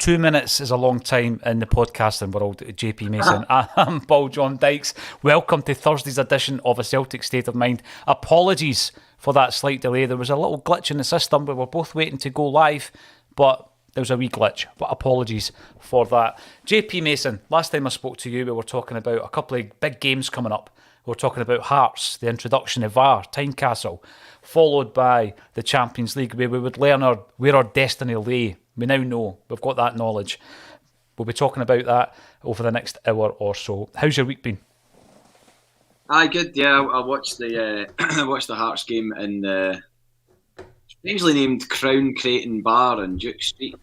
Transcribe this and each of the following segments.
2 minutes is a long time in the podcasting world, JP Mason. I'm Paul John Dykes. Welcome to Thursday's edition of A Celtic State of Mind. Apologies for that slight delay. There was a little glitch in the system. We were both waiting to go live, but there was a wee glitch. But apologies for that. JP Mason, last time I spoke to you, we were talking about a couple of big games coming up. We were talking about Hearts, the introduction of VAR, Tynecastle, followed by the Champions League, where we would learn where our destiny lay. We now know. We've got that knowledge. We'll be talking about that over the next hour or so. How's your week been? Aye, good. Yeah, I watched the Hearts game in the strangely named Crown Creighton Bar on Duke Street,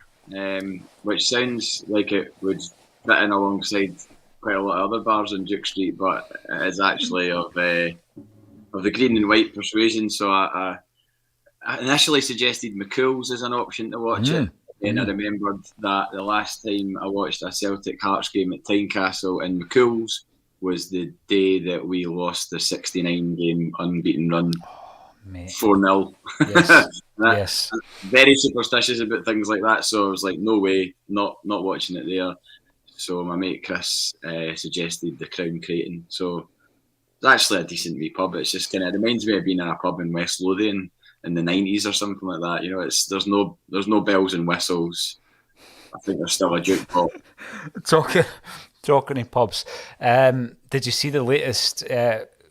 which sounds like it would fit in alongside quite a lot of other bars on Duke Street, but it is actually of the green and white persuasion. So I initially suggested McCool's as an option to watch it. And I remembered that the last time I watched a Celtic Hearts game at Tynecastle in McCool's was the day that we lost the 69-game unbeaten run, 4-0. Yes. Yes. I'm very superstitious about things like that, so I was like, no way, not watching it there. So my mate Chris suggested the Crown Creighton. So it's actually a decent wee pub. It's just kind of reminds me of being in a pub in West Lothian in the 90s or something like that. You know, there's no bells and whistles. I think there's still a jukebox. Talking in pubs. Did you see the latest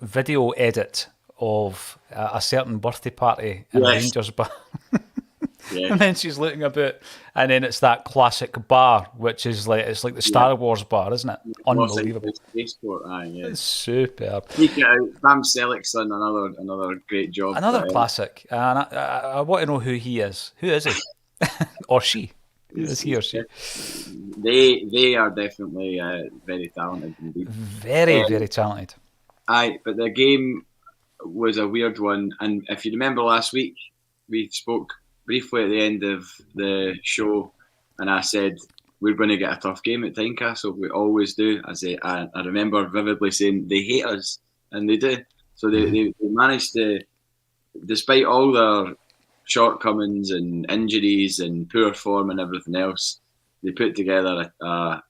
video edit of a certain birthday party in a Rangers bar? Yeah. And then she's looking about, and then it's that classic bar, which is like the Star Wars bar, isn't it? Unbelievable. Spaceport, aye, yeah. It's superb. Sneak it out. Bam Selig's done another great job. Another classic. And I want to know who he is. Who is he? Or she? Who is he or she? They are definitely very talented indeed. Very talented. Aye, but the game was a weird one. And if you remember last week, we spoke briefly at the end of the show, and I said we're going to get a tough game at Tynecastle. We always do. I remember vividly saying they hate us, and they do. So they managed to, despite all their shortcomings and injuries and poor form and everything else, they put together a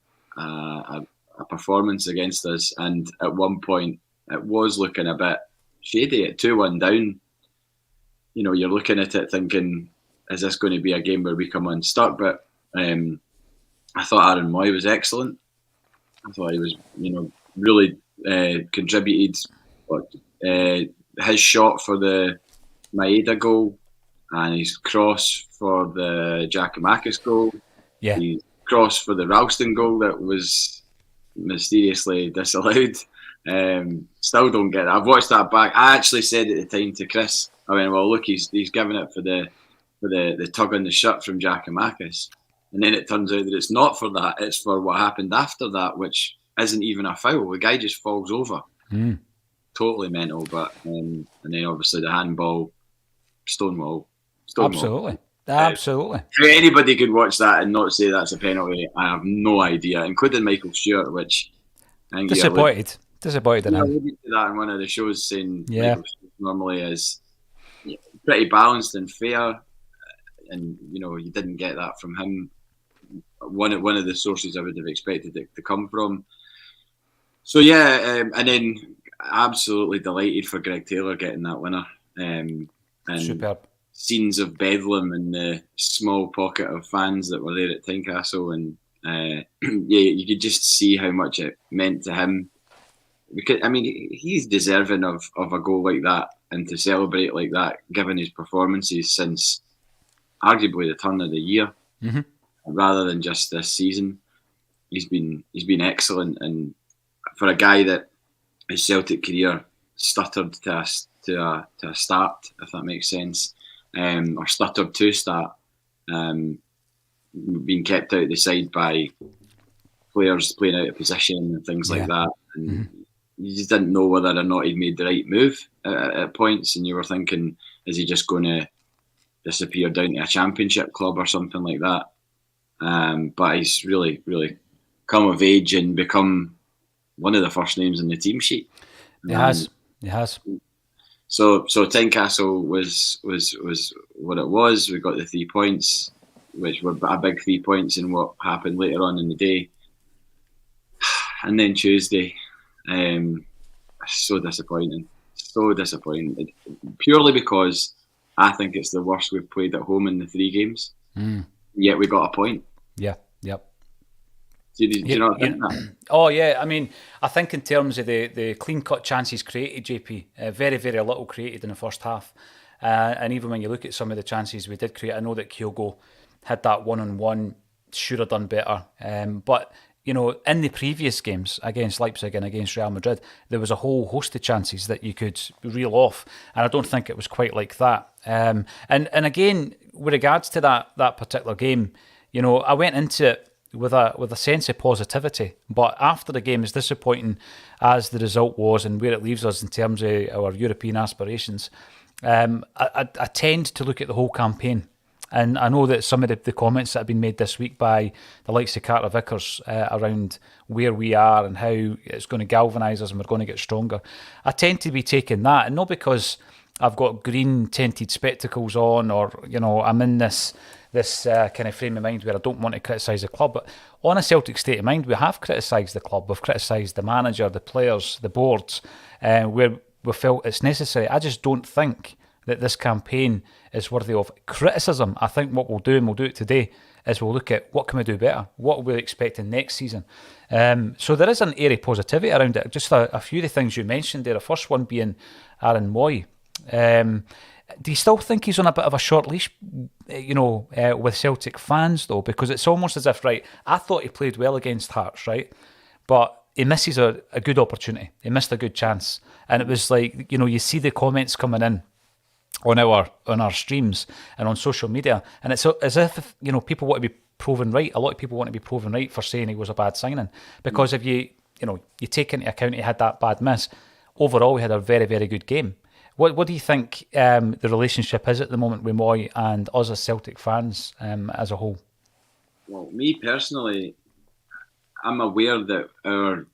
performance against us. And at one point, it was looking a bit shady at 2-1 down. You know, you're looking at it thinking, is this going to be a game where we come unstuck? But I thought Aaron Moy was excellent. I thought he was, really contributed. But his shot for the Maeda goal and his cross for the Giakoumakis goal, his cross for the Ralston goal that was mysteriously disallowed. Still don't get it. I've watched that back. I actually said at the time to Chris, I went, well, look, he's giving it for the tug on the shirt from Giakoumakis. And then it turns out that it's not for that, it's for what happened after that, which isn't even a foul. The guy just falls over. Totally mental. But and then obviously the handball, Stonewall. Absolutely. Absolutely. How anybody could watch that and not say that's a penalty, I have no idea, including Michael Stewart, which I think disappointed in him. I alluded to that in one of the shows, saying Michael Stewart normally is pretty balanced and fair, and you didn't get that from him. One of the sources I would have expected it to come from. So and then absolutely delighted for Greg Taylor getting that winner. And superb. Scenes of bedlam and the small pocket of fans that were there at Tynecastle, and you could just see how much it meant to him. Because he's deserving of a goal like that, and to celebrate like that, given his performances since arguably the turn of the year, rather than just this season. He's been excellent, and for a guy that his Celtic career stuttered to a start, if that makes sense, or stuttered to start, being kept out of the side by players playing out of position and things like that, and you just didn't know whether or not he'd made the right move at points, and you were thinking, is he just going to disappear down to a championship club or something like that? But he's really, really come of age and become one of the first names in the team sheet. He has. So Tynecastle was what it was. We got the 3 points. which were a big 3 points in what happened later on in the day. And then Tuesday, so disappointing. So disappointing. Purely because I think it's the worst we've played at home in the 3 games. Yet we got a point. Yeah, yep. Do you not think that? Oh, yeah. I mean, I think in terms of the clean-cut chances created, JP, very, very little created in the first half. And even when you look at some of the chances we did create, I know that Kyogo had that one-on-one, should have done better. But, you know, in the previous games against Leipzig and against Real Madrid, there was a whole host of chances that you could reel off. And I don't think it was quite like that. And again, with regards to that particular game, you know, I went into it with a sense of positivity, but after the game, as disappointing as the result was and where it leaves us in terms of our European aspirations, I tend to look at the whole campaign. And I know that some of the comments that have been made this week by the likes of Carter Vickers around where we are and how it's going to galvanise us and we're going to get stronger, I tend to be taking that, and not because I've got green tinted spectacles on, or, you know, I'm in this kind of frame of mind where I don't want to criticise the club. But on a Celtic State of Mind, we have criticised the club, we've criticised the manager, the players, the boards, where we felt it's necessary. I just don't think that this campaign is worthy of criticism. I think what we'll do, and we'll do it today, is we'll look at what can we do better, what are we expecting next season. So there is an airy positivity around it. Just a few of the things you mentioned there, the first one being Aaron Moy. Do you still think he's on a bit of a short leash, you know, with Celtic fans, though? Because it's almost as if, right, I thought he played well against Hearts, right? But he misses a good opportunity. He missed a good chance. And it was like, you know, you see the comments coming in on our streams and on social media, and it's as if, you know, people want to be proven right. A lot of people want to be proven right for saying he was a bad signing. Because if you take into account he had that bad miss, overall he had a very, very good game. What do you think the relationship is at the moment with Moy and us as Celtic fans as a whole? Well, me personally, I'm aware that our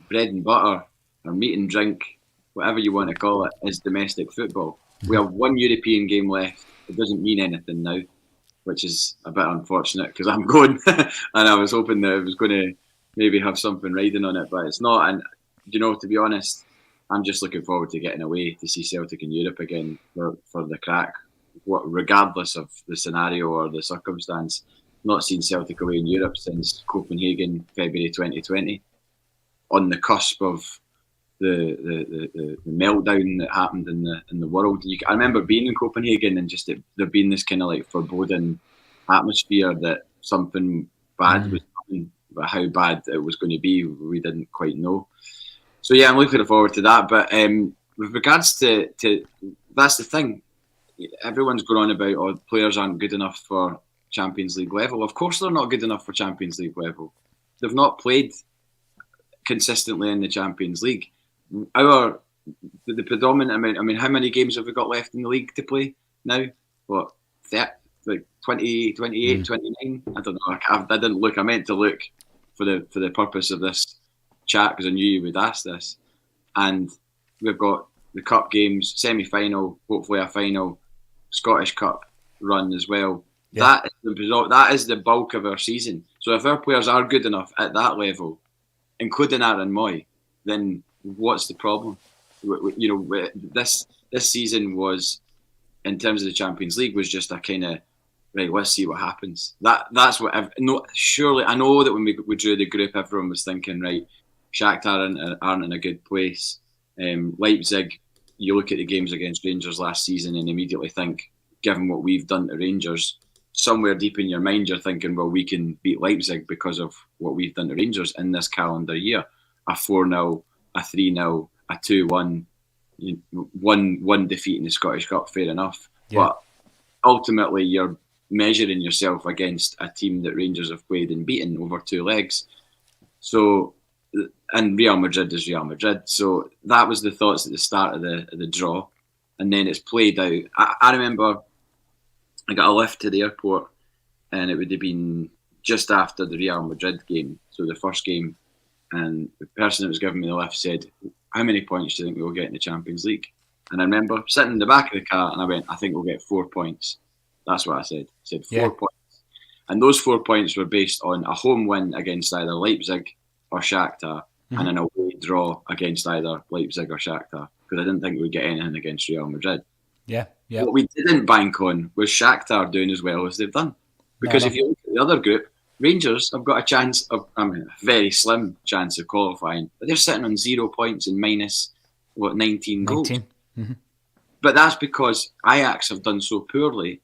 bread and butter, our meat and drink, whatever you want to call it, is domestic football. We have one European game left. It doesn't mean anything now, which is a bit unfortunate because I'm going and I was hoping that it was going to maybe have something riding on it, but it's not. And, you know, to be honest, I'm just looking forward to getting away to see Celtic in Europe again for the crack, regardless of the scenario or the circumstance. Not seen Celtic away in Europe since Copenhagen, February 2020, on the cusp of the meltdown that happened in the world. I remember being in Copenhagen and just there being this kind of like foreboding atmosphere that something bad was coming, but how bad it was going to be, we didn't quite know. So yeah, I'm looking forward to that. But with regards to that's the thing, everyone's going on about players aren't good enough for Champions League level. Of course they're not good enough for Champions League level. They've not played consistently in the Champions League. The predominant amount, I mean, how many games have we got left in the league to play now? What, like 20, 28, 29? I don't know. I didn't look. I meant to look for the purpose of this chat because I knew you would ask this. And we've got the cup games, semi-final, hopefully a final, Scottish Cup run as well. Yeah. That is the bulk of our season. So if our players are good enough at that level, including Aaron Moy, then what's the problem? You know, this season was, in terms of the Champions League, was just a kind of, right, let's see what happens. That's what. Surely, I know that when we drew the group, everyone was thinking, right, Shakhtar aren't in a good place. Leipzig, you look at the games against Rangers last season and immediately think, given what we've done to Rangers, somewhere deep in your mind you're thinking, well, we can beat Leipzig because of what we've done to Rangers in this calendar year. A 4-0, a 3-0, a 2-1, one defeat in the Scottish Cup, fair enough. Yeah. But ultimately you're measuring yourself against a team that Rangers have played and beaten over 2 legs. So, and Real Madrid is Real Madrid. So that was the thoughts at the start of the draw. And then it's played out. I remember I got a lift to the airport and it would have been just after the Real Madrid game. So the first game. And the person that was giving me the lift said, how many points do you think we'll get in the Champions League? And I remember sitting in the back of the car and I went, I think we'll get 4 points. That's what I said. I said 4 points. And those 4 points were based on a home win against either Leipzig or Shakhtar, and an away draw against either Leipzig or Shakhtar, because I didn't think we'd get anything against Real Madrid. Yeah. What we didn't bank on was Shakhtar doing as well as they've done. Because if you look at the other group, Rangers have got a very slim chance of qualifying, but they're sitting on 0 points and minus 19 goals. But that's because Ajax have done so poorly,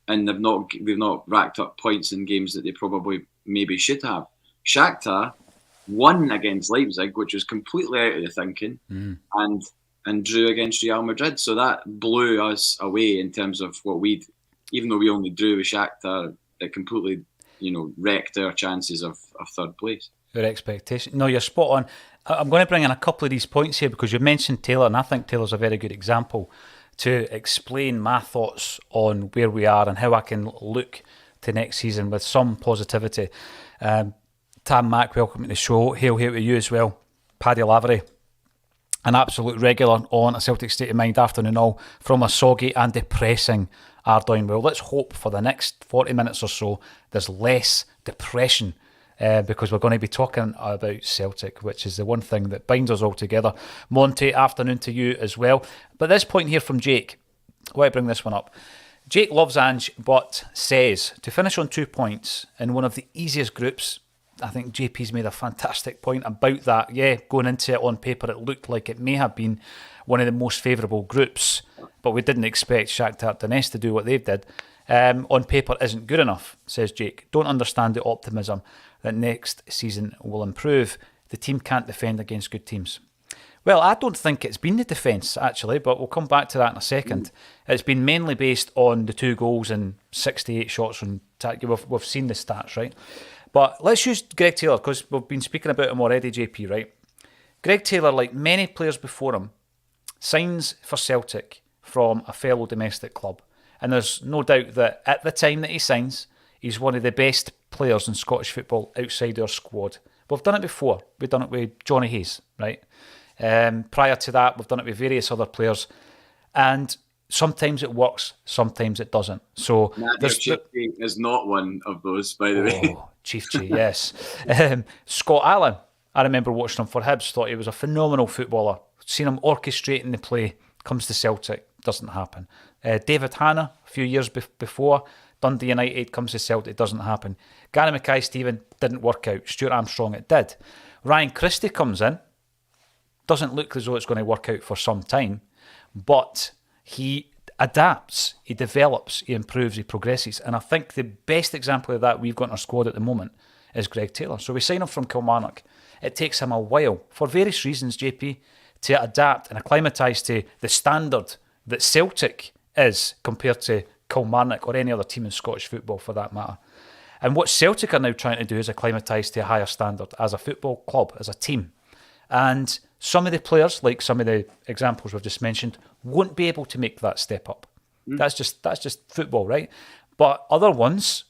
and they've not racked up points in games that they probably maybe should have. Shakhtar won against Leipzig, which was completely out of the thinking, and drew against Real Madrid. So that blew us away in terms of what even though we only drew with Shakhtar, it completely, wrecked our chances of third place. Your expectation. No, you're spot on. I'm going to bring in a couple of these points here because you mentioned Taylor, and I think Taylor's a very good example to explain my thoughts on where we are and how I can look to next season with some positivity. Tam Mack, welcome to the show. Hail to you as well. Paddy Lavery, an absolute regular on a Celtic State of Mind afternoon all from a soggy and depressing Ardoyne. Well, let's hope for the next 40 minutes or so there's less depression because we're going to be talking about Celtic, which is the one thing that binds us all together. Monty, afternoon to you as well. But this point here from Jake, why bring this one up? Jake loves Ange, but says to finish on 2 points in one of the easiest groups. I think JP's made a fantastic point about that. Yeah, going into it on paper, it looked like it may have been one of the most favourable groups, but we didn't expect Shakhtar Donetsk to do what they did. On paper isn't good enough, says Jake. Don't understand the optimism that next season will improve. The team can't defend against good teams. Well, I don't think it's been the defence, actually, but we'll come back to that in a second. It's been mainly based on the 2 goals and 68 shots on target. We've seen the stats, right? But let's use Greg Taylor, because we've been speaking about him already, JP, right? Greg Taylor, like many players before him, signs for Celtic from a fellow domestic club. And there's no doubt that at the time that he signs, he's one of the best players in Scottish football outside our squad. We've done it before. We've done it with Johnny Hayes, right? Prior to that, we've done it with various other players. And sometimes it works, sometimes it doesn't. So Chief is not one of those, by the way. Chief G, yes. Scott Allen, I remember watching him for Hibs, thought he was a phenomenal footballer. Seen him orchestrating the play, comes to Celtic, doesn't happen. David Hanna, a few years before, Dundee United, comes to Celtic, doesn't happen. Gary Mackay-Steven, didn't work out. Stuart Armstrong, it did. Ryan Christie comes in, doesn't look as though it's going to work out for some time, but he adapts, he develops, he improves, he progresses. And I think the best example of that we've got in our squad at the moment is Greg Taylor. So we sign him from Kilmarnock. It takes him a while, for various reasons, JP, to adapt and acclimatise to the standard that Celtic is compared to Kilmarnock or any other team in Scottish football for that matter. And what Celtic are now trying to do is acclimatise to a higher standard as a football club, as a team. And some of the players, like some of the examples we've just mentioned, won't be able to make that step up. That's just football, right? But other ones,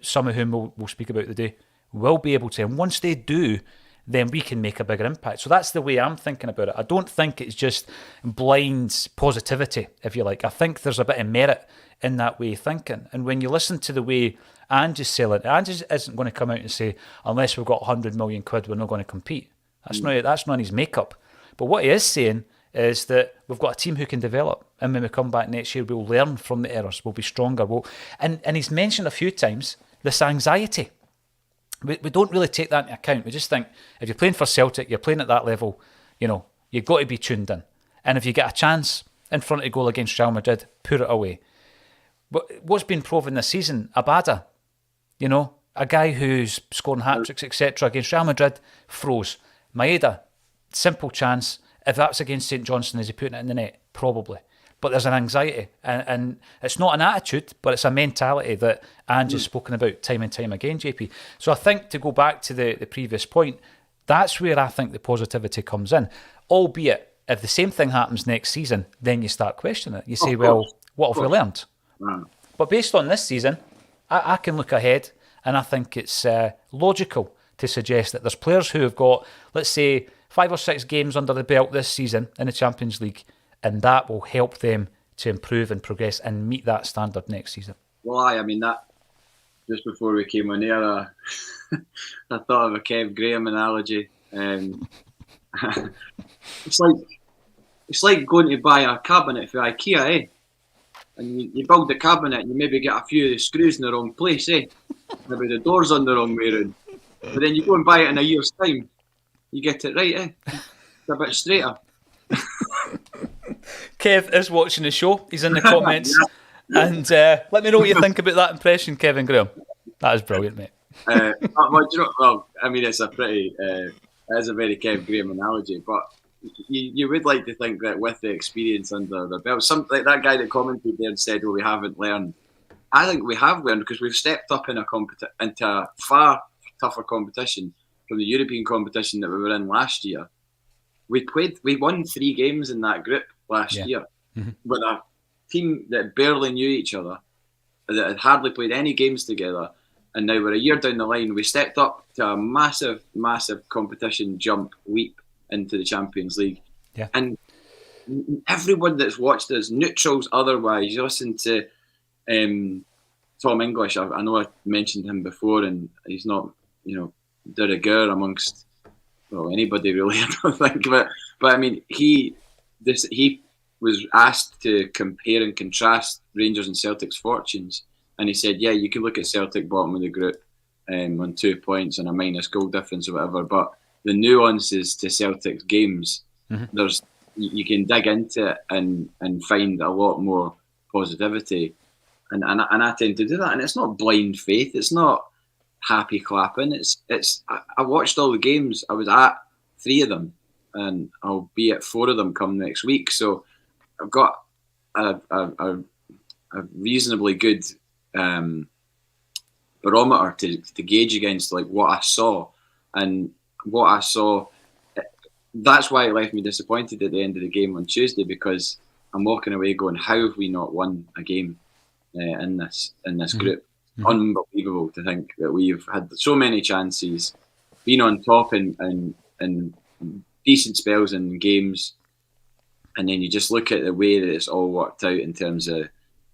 some of whom we'll speak about today, will be able to. And once they do, then we can make a bigger impact. So that's the way I'm thinking about it. I don't think it's just blind positivity, if you like. I think there's a bit of merit in that way of thinking. And when you listen to the way Ange is selling, Ange isn't going to come out and say, unless we've got 100 million quid, we're not going to compete. That's not in his makeup. But what he is saying is that we've got a team who can develop. And when we come back next year, we'll learn from the errors. We'll be stronger. And he's mentioned a few times this anxiety. We don't really take that into account. We just think if you're playing for Celtic, you're playing at that level, you've got to be tuned in. And if you get a chance in front of goal against Real Madrid, put it away. But what's been proven this season, Abada, a guy who's scoring hat-tricks, etc. against Real Madrid, froze. Maeda, simple chance. If that's against St Johnstone, is he putting it in the net? Probably. But there's an anxiety. And it's not an attitude, but it's a mentality that Ange has spoken about time and time again, JP. So I think, to go back to the previous point, that's where I think the positivity comes in. Albeit, if the same thing happens next season, then you start questioning it. You say, well, what have we learned? Right. But based on this season, I can look ahead, and I think it's logical to suggest that there's players who have got, let's say, 5 or 6 games under the belt this season in the Champions League, and that will help them to improve and progress and meet that standard next season. Well, I mean, just before we came on air, I thought of a Kev Graham analogy. It's like going to buy a cabinet for IKEA, eh? And you build the cabinet, and you maybe get a few of the screws in the wrong place, eh? Maybe the door's on the wrong way round. But then you go and buy it in a year's time, you get it right, eh? It's a bit straighter. Kev is watching the show. He's in the comments. And let me know what you think about that impression, Kevin Graham. That is brilliant, mate. Well, I mean, it's a pretty, it is a very Kev Graham analogy, but you would like to think that with the experience under the belt, something like that guy that commented there and said, well, we haven't learned. I think we have learned because we've stepped up in into a far tougher competition from the European competition that we were in last year. We won 3 games in that group last year with a team that barely knew each other, that had hardly played any games together, and now we're a year down the line. We stepped up to a massive, massive competition jump leap into the Champions League. Yeah. And everyone that's watched us, neutrals otherwise, you listen to Tom English. I know I mentioned him before, and he's not, de rigueur amongst anybody really. I don't think, but I mean, he was asked to compare and contrast Rangers and Celtic's fortunes, and he said, "Yeah, you can look at Celtic bottom of the group on 2 points and a minus goal difference or whatever, but the nuances to Celtic's games, you can dig into it and find a lot more positivity." And I tend to do that, and it's not blind faith. It's not happy clapping. I watched all the games. I was at 3 of them, and I'll be at 4 of them come next week. So I've got a reasonably good barometer to gauge against, like what I saw, and what I saw. That's why it left me disappointed at the end of the game on Tuesday, because I'm walking away going, how have we not won a game in this group? Mm-hmm. Unbelievable to think that we've had so many chances, been on top in decent spells in games, and then you just look at the way that it's all worked out in terms of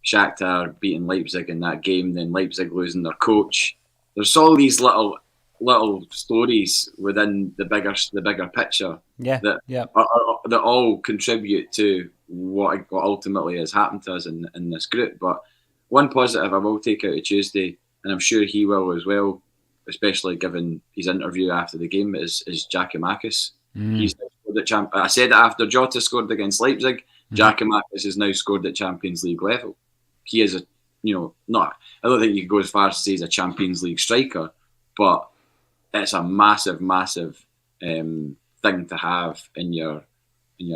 Shakhtar beating Leipzig in that game, then Leipzig losing their coach. There's all these little stories within the bigger picture that all contribute to what ultimately has happened to us in this group. But one positive I will take out of Tuesday, and I'm sure he will as well, especially given his interview after the game, is Giakoumakis. He's now scored at I said it after Jota scored against Leipzig. Giakoumakis has now scored at Champions League level. He is I don't think you could go as far as to say he's a Champions League striker, but it's a massive, massive thing to have in your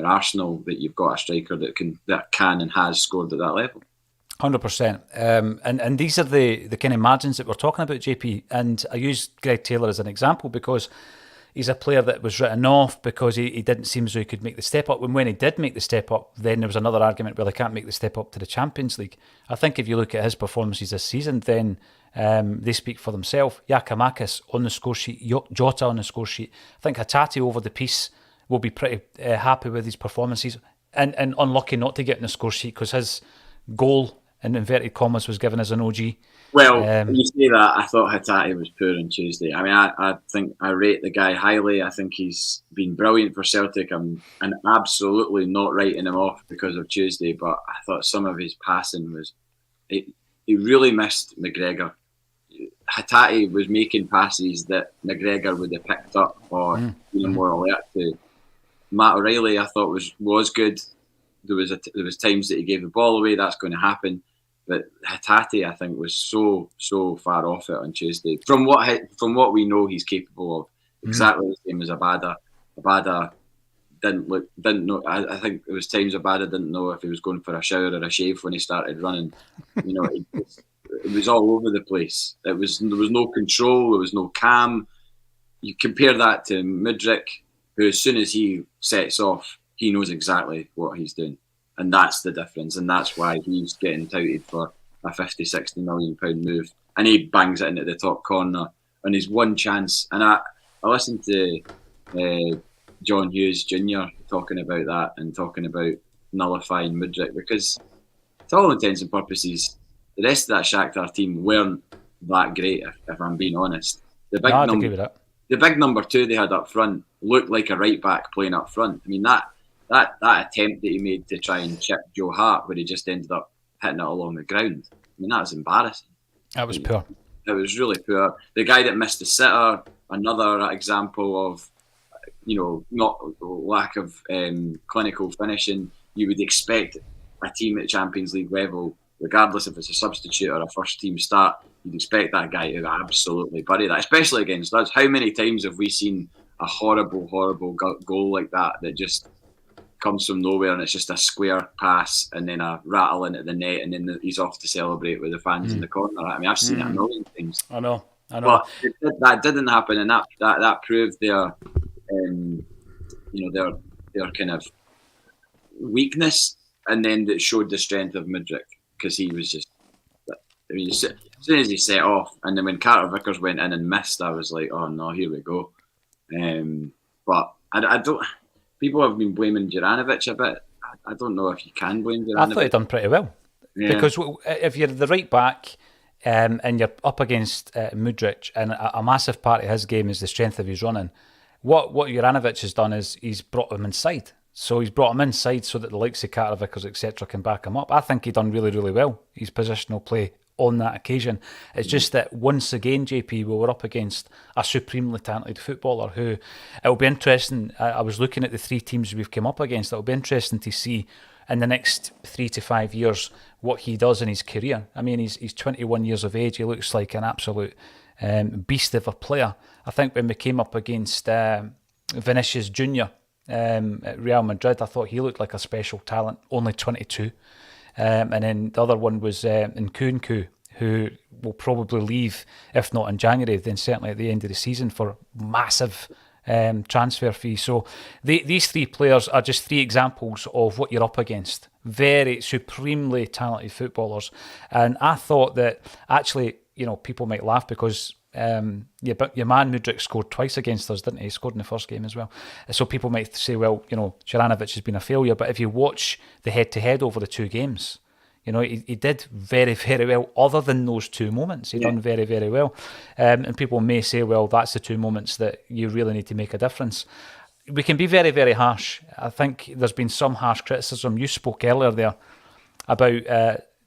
arsenal, that you've got a striker that can and has scored at that level. 100%. And these are the kind of margins that we're talking about, JP. And I use Greg Taylor as an example because he's a player that was written off because he didn't seem as though he could make the step up. And when he did make the step up, then there was another argument, well, he can't make the step up to the Champions League. I think if you look at his performances this season, then they speak for themselves. Giakoumakis on the score sheet, Jota on the score sheet. I think Hatate over the piece will be pretty happy with his performances, and unlucky not to get in the score sheet because his goal, in inverted commas, was given as an OG. Well, when you say that, I thought Hatate was poor on Tuesday. I mean, I think I rate the guy highly. I think he's been brilliant for Celtic. I'm absolutely not writing him off because of Tuesday, but I thought some of his passing was... He really missed McGregor. Hatate was making passes that McGregor would have picked up or been more alert to. Matt O'Reilly, I thought was good. There was times that he gave the ball away. That's going to happen. But Hatate, I think, was so far off it on Tuesday. From what we know, he's capable of. Exactly the same as Abada. Abada didn't know. I think there was times Abada didn't know if he was going for a shower or a shave when he started running. It was all over the place. There was no control. There was no calm. You compare that to Mudryk, who as soon as he sets off, he knows exactly what he's doing. And that's the difference. And that's why he's getting touted for a 50, 60 million pound move. And he bangs it into the top corner on his one chance. And I listened to John Hughes Jr. talking about that and talking about nullifying Mudryk, because to all intents and purposes, the rest of that Shakhtar team weren't that great, if I'm being honest. The big I'd agree with that. The big number 2 they had up front looked like a right back playing up front. I mean, that attempt that he made to try and chip Joe Hart, where he just ended up hitting it along the ground. I mean, that was embarrassing. That was poor. It was really poor. The guy that missed the sitter, another example of, not lack of clinical finishing. You would expect a team at Champions League level, regardless if it's a substitute or a first team start, you'd expect that guy to absolutely bury that, especially against us. How many times have we seen a horrible, horrible goal like that just comes from nowhere, and it's just a square pass and then a rattle into the net, and then he's off to celebrate with the fans in the corner. I mean, I've seen it a million times. I know. But that didn't happen, and that proved their kind of weakness, and then it showed the strength of Mudryk, because he was just. I mean, as soon as he set off, and then when Carter Vickers went in and missed, I was like, "Oh no, here we go." But I don't. People have been blaming Juranovic a bit. I don't know if you can blame Juranovic. I thought he'd done pretty well, because if you're the right back and you're up against Mudryk, and a massive part of his game is the strength of his running. What Juranovic has done is he's brought him inside. So he's brought him inside so that the likes of Carter Vickers, etc., can back him up. I think he done really, really well. His positional play on that occasion. It's just that once again, JP, we were up against a supremely talented footballer who, it'll be interesting. I was looking at the 3 teams we've come up against. It'll be interesting to see in the next 3 to 5 years what he does in his career. I mean, he's 21 years of age. He looks like an absolute beast of a player. I think when we came up against Vinicius Junior at Real Madrid, I thought he looked like a special talent, only 22. And then the other one was Nkunku, who will probably leave, if not in January, then certainly at the end of the season for massive transfer fee. So these 3 players are just 3 examples of what you're up against. Very supremely talented footballers. And I thought that actually, people might laugh because but your man Mudryk scored twice against us, didn't he? He scored in the first game as well. So people might say, well, Juranovic has been a failure. But if you watch the head-to-head over the 2 games, he did very, very well. Other than those 2 moments, he done very, very well. And people may say, well, that's the 2 moments that you really need to make a difference. We can be very, very harsh. I think there's been some harsh criticism. You spoke earlier there about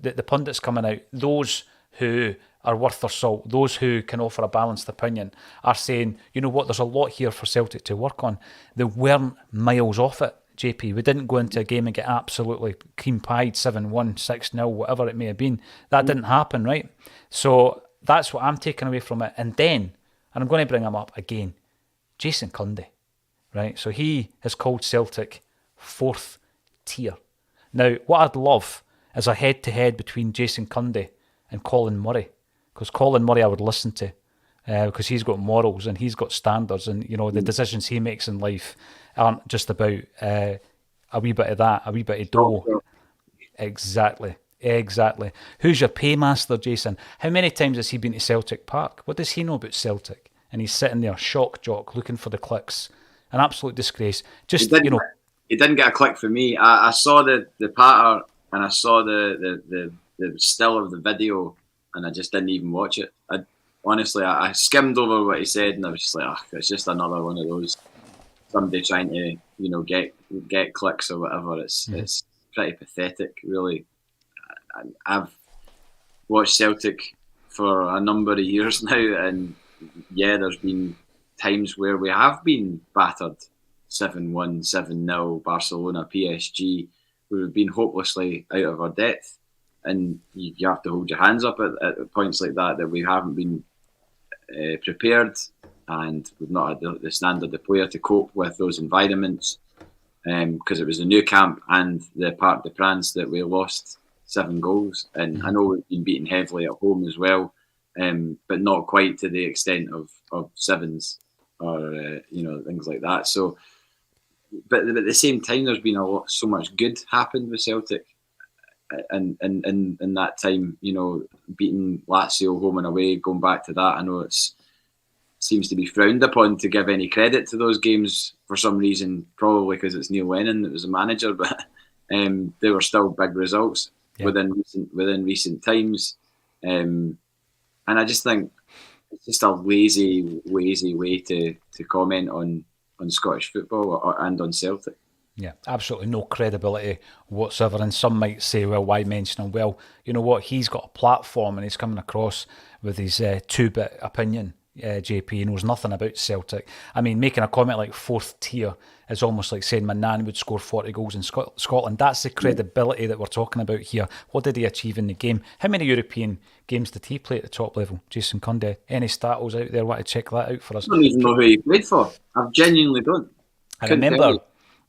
the pundits coming out. Those who are worth their salt, those who can offer a balanced opinion, are saying, you know what, there's a lot here for Celtic to work on. They weren't miles off it, JP. We didn't go into a game and get absolutely cream-pied, 7-1, 6-0, whatever it may have been. That didn't happen, right? So that's what I'm taking away from it. And then, and I'm going to bring him up again, Jason Cundy, right? So he has called Celtic 4th tier. Now, what I'd love is a head-to-head between Jason Cundy and Colin Murray. Because Colin Murray I would listen to, because he's got morals and he's got standards, and the decisions he makes in life aren't just about a wee bit of that, a wee bit of dough. Exactly. Who's your paymaster, Jason? How many times has he been to Celtic Park? What does he know about Celtic? And he's sitting there shock jock looking for the clicks. An absolute disgrace. Just he didn't get a click for me. I saw the patter and I saw the still of the video, and I just didn't even watch it. I skimmed over what he said, and I was just like, it's just another one of those, somebody trying to, get clicks or whatever. It's pretty pathetic, really. I've watched Celtic for a number of years now, and there's been times where we have been battered 7-1, 7-0, Barcelona, PSG, where we've been hopelessly out of our depth. And you have to hold your hands up at points like that we haven't been prepared, and we've not had the standard of player to cope with those environments. Because it was the new camp and the Parc des Princes that we lost 7 goals. And I know we've been beaten heavily at home as well, but not quite to the extent of 7s or things like that. So, but at the same time, there's been so much good happened with Celtic. And in that time, beating Lazio home and away, going back to that, I know it seems to be frowned upon to give any credit to those games for some reason, probably because it's Neil Lennon that was the manager, but they were still big results within recent times. And I just think it's just a lazy way to comment on Scottish football and on Celtic. Yeah, absolutely no credibility whatsoever. And some might say, well, why mention him? Well, you know what? He's got a platform and he's coming across with his two-bit opinion, JP. He knows nothing about Celtic. I mean, making a comment like fourth tier is almost like saying my nan would score 40 goals in Scotland. That's the credibility that we're talking about here. What did he achieve in the game? How many European games did he play at the top level? Jason Cundy. Any statos out there? Want to check that out for us? I don't even know who he played for. I genuinely don't.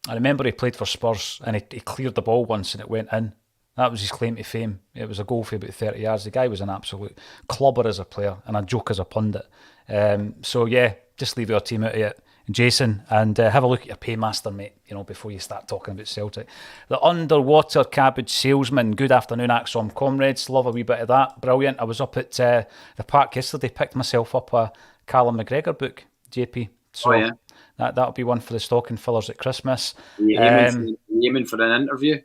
I remember he played for Spurs and he cleared the ball once and it went in. That was his claim to fame. It was a goal for about 30 yards. The guy was an absolute clobber as a player and a joke as a pundit. So yeah, just leave your team out of it, Jason, and have a look at your paymaster, mate, before you start talking about Celtic. The underwater cabbage salesman. Good afternoon, Acsom comrades. Love a wee bit of that. Brilliant. I was up at the park yesterday, picked myself up a Callum McGregor book, JP. So yeah. That'll be one for the stocking fillers at Christmas. You aiming for an interview?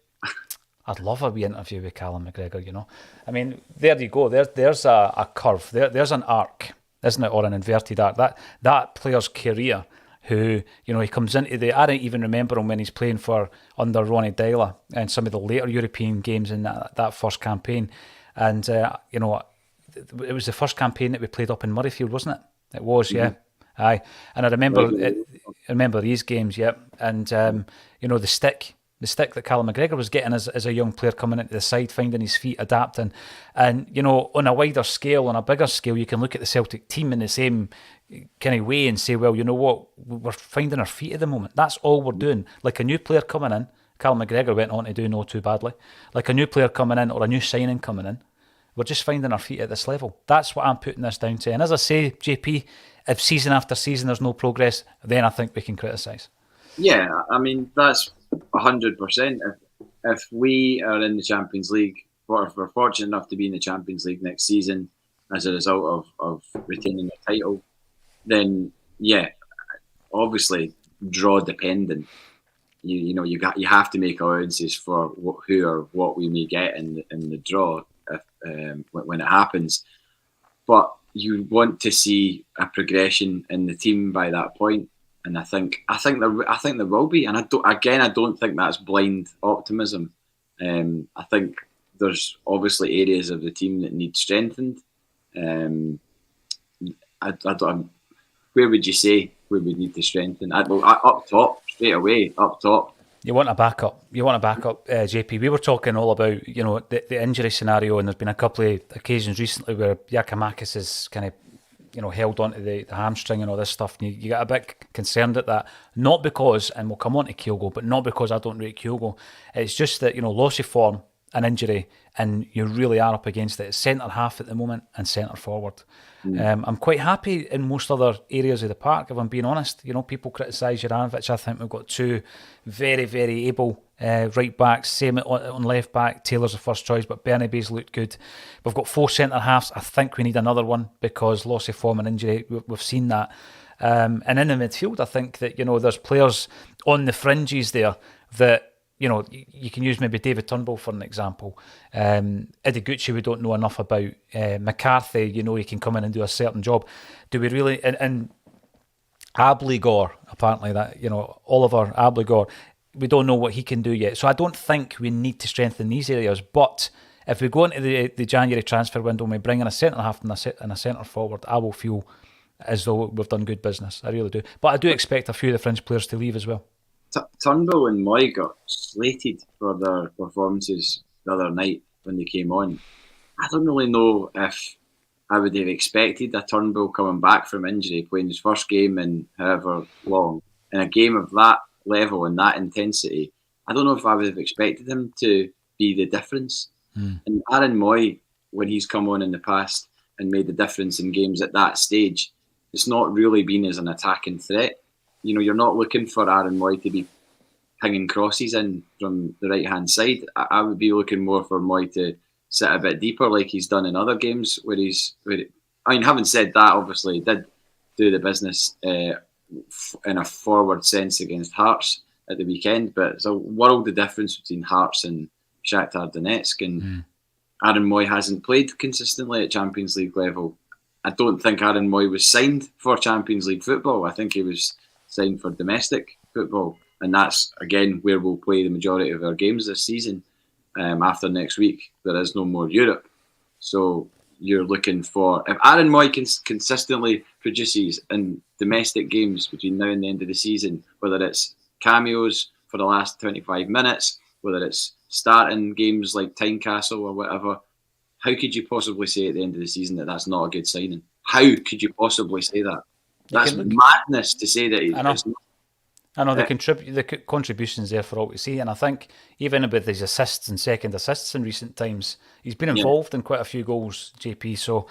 I'd love a wee interview with Callum McGregor, I mean, there you go. There's a curve. There's an arc, isn't it? Or an inverted arc. That player's career who, he comes into I don't even remember him when he's playing for under Ronnie Deila and some of the later European games in that first campaign. And, it was the first campaign that we played up in Murrayfield, wasn't it? It was, yeah. Aye, and I remember these games, yeah, and the stick that Callum McGregor was getting as a young player coming into the side, finding his feet, adapting, and on a wider scale, on a bigger scale, you can look at the Celtic team in the same kind of way and say, well, you know what, we're finding our feet at the moment. That's all we're doing. Like a new player coming in, Callum McGregor went on to do no too badly. Like a new player coming in or a new signing coming in, we're just finding our feet at this level. That's what I'm putting this down to. And as I say, JP, if season after season there's no progress, then I think we can criticise. Yeah, I mean, that's 100%. If we are in the Champions League, or if we're fortunate enough to be in the Champions League next season as a result of retaining the title, then yeah, obviously draw dependent. You have to make allowances for who or what we may get in the draw when it happens, but you want to see a progression in the team by that point, and I think there will be, and I don't think that's blind optimism. I think there's obviously areas of the team that need strengthened. Where would you say where we need to strengthen? Up top, straight away, up top. You want a backup, JP. We were talking all about, the injury scenario, and there's been a couple of occasions recently where Giakoumakis is kind of, held onto the hamstring and all this stuff. And you get a bit concerned at that. Not because, and we'll come on to Kyogo, but not because I don't rate Kyogo. It's just that, loss of form, an injury, and you really are up against it. It's centre half at the moment and centre forward. I'm quite happy in most other areas of the park, if I'm being honest. People criticise Juranovic. I think we've got two very, very able right backs. Same on left back. Taylor's the first choice, but Bernabei's looked good. We've got 4 centre halves. I think we need another one because loss of form and injury, we've seen that. And in the midfield, I think that, there's players on the fringes there that, you can use maybe David Turnbull for an example. Ideguchi, we don't know enough about. McCarthy, he can come in and do a certain job. Do we really? And Abligor, apparently that, Oliver Abligor, we don't know what he can do yet. So I don't think we need to strengthen these areas. But if we go into the January transfer window and we bring in a centre half and a centre forward, I will feel as though we've done good business. I really do. But I do expect a few of the fringe players to leave as well. Turnbull and Moy got slated for their performances the other night when they came on. I don't really know if I would have expected a Turnbull coming back from injury, playing his first game in however long, in a game of that level and that intensity. I don't know if I would have expected him to be the difference. And Aaron Moy, when he's come on in the past and made the difference in games at that stage, it's not really been as an attacking threat. You're not looking for Aaron Moy to be pinging crosses in from the right-hand side. I would be looking more for Moy to sit a bit deeper like he's done in other games having said that, obviously he did do the business in a forward sense against Hearts at the weekend, but it's a world of difference between Hearts and Shakhtar Donetsk, and Aaron Moy hasn't played consistently at Champions League level I don't think Aaron Moy was signed for Champions League football. I think he was signed for domestic football. And that's, again, where we'll play the majority of our games this season. After next week, there is no more Europe. So you're looking for... If Aaron Moy consistently produces in domestic games between now and the end of the season, whether it's cameos for the last 25 minutes, whether it's starting games like Tynecastle or whatever, how could you possibly say at the end of the season that that's not a good signing? How could you possibly say that? That's madness to say that it's not. I know the contributions there for all to see, and I think even with his assists and second assists in recent times, he's been involved in quite a few goals, JP. So,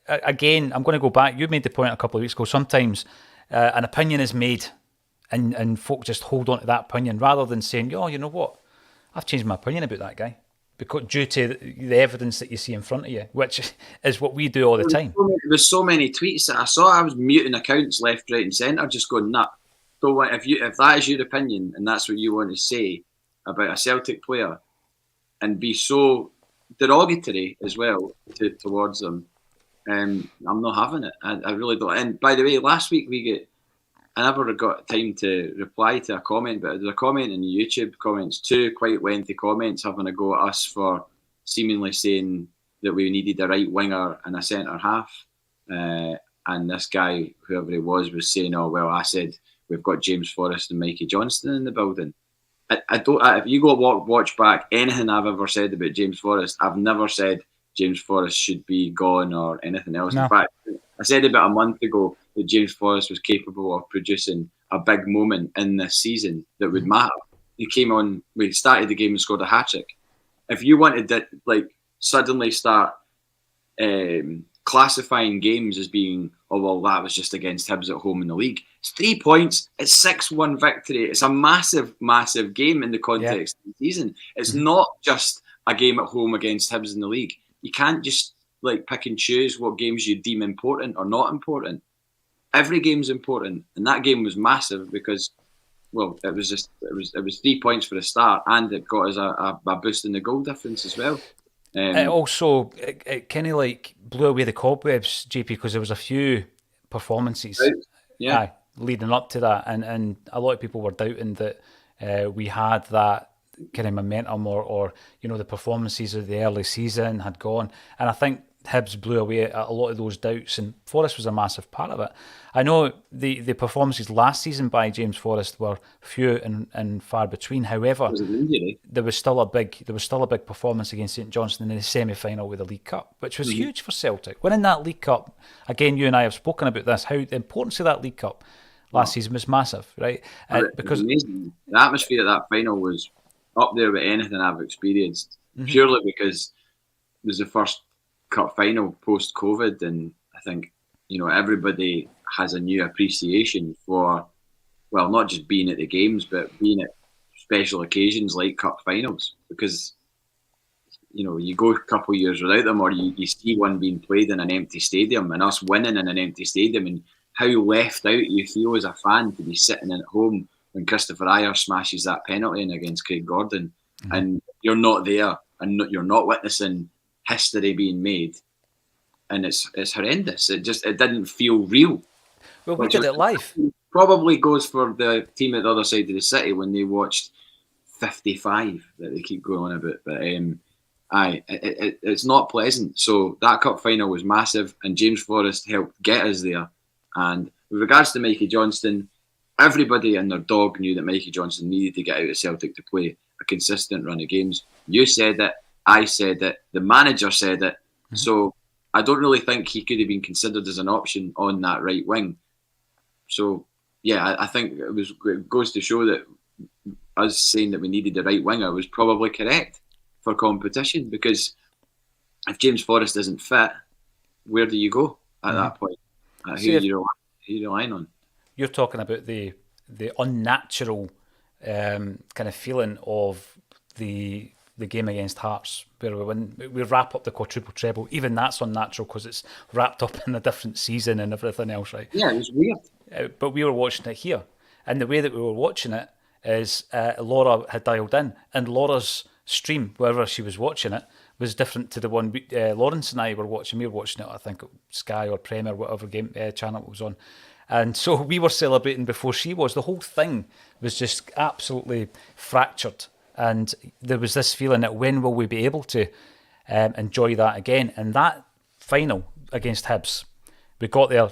again, I'm going to go back. You made the point a couple of weeks ago. Sometimes an opinion is made, and folk just hold on to that opinion rather than saying, "Oh, you know what? I've changed my opinion about that guy." Because due to the evidence that you see in front of you, which is what we do all the time. There's so many tweets that I saw. I was muting accounts left, right, and centre, just going, "Nah, don't want." If that is your opinion and that's what you want to say about a Celtic player, and be so derogatory as well towards them, I'm not having it. I really don't. And by the way, last week I never got time to reply to a comment, but there's a comment in the YouTube comments, 2 quite lengthy comments having a go at us for seemingly saying that we needed a right winger and a centre half. And this guy, whoever he was saying, "Oh, well, I said we've got James Forrest and Mikey Johnston in the building." I don't. If you go watch back anything I've ever said about James Forrest, I've never said James Forrest should be gone or anything else. No. In fact, I said about a month ago that James Forrest was capable of producing a big moment in this season that would matter. He came on, we started the game and scored a hat-trick. If you wanted to suddenly start classifying games as being, "Oh, well, that was just against Hibs at home in the league." It's 3 points. It's 6-1 victory. It's a massive, massive game in the context of the season. It's not just a game at home against Hibs in the league. You can't just pick and choose what games you deem important or not important. Every game's important, and that game was massive because, well, it was 3 points for a start, and it got us a boost in the goal difference as well. It also kind of blew away the cobwebs, JP, because there was a few performances leading up to that, and a lot of people were doubting that we had that kind of momentum or the performances of the early season had gone, and I think Hibs blew away a lot of those doubts, and Forrest was a massive part of it. I know the performances last season by James Forrest were few and far between. However, there was still a big performance against St Johnstone in the semi-final with the League Cup, which was huge for Celtic. Winning that League Cup, again, you and I have spoken about this, how the importance of that League Cup last season was massive, right? Because amazing. The atmosphere of that final was up there with anything I've experienced, purely because it was the first Cup final post-COVID, and I think everybody has a new appreciation for, well, not just being at the games, but being at special occasions like Cup finals, because you go a couple of years without them, or you see one being played in an empty stadium, and us winning in an empty stadium, and how left out you feel as a fan to be sitting at home when Christopher Ayer smashes that penalty in against Craig Gordon, and you're not there, and you're not witnessing history being made, and it's horrendous. It didn't feel real. Well, we did it live. Probably goes for the team at the other side of the city when they watched 55 that they keep going on about. But it's not pleasant. So that cup final was massive, and James Forrest helped get us there. And with regards to Mikey Johnston, everybody and their dog knew that Mikey Johnston needed to get out of Celtic to play a consistent run of games. You said it. I said it. The manager said it. So I don't really think he could have been considered as an option on that right wing. So, yeah, I think it goes to show that us saying that we needed the right winger was probably correct for competition, because if James Forrest isn't fit, where do you go at that point? Who are you relying on? You're talking about the unnatural kind of feeling of the game against Hearts, where we wrap up the quadruple treble. Even that's unnatural because it's wrapped up in a different season and everything else, right? Yeah, it was weird. But we were watching it here, and the way that we were watching it is Laura had dialed in, and Laura's stream, wherever she was watching it, was different to the one Lawrence and I were watching. We were watching it, I think, Sky or Premier, whatever game channel it was on. And so we were celebrating before she was. The whole thing was just absolutely fractured. And there was this feeling that when will we be able to enjoy that again? And that final against Hibs, we got there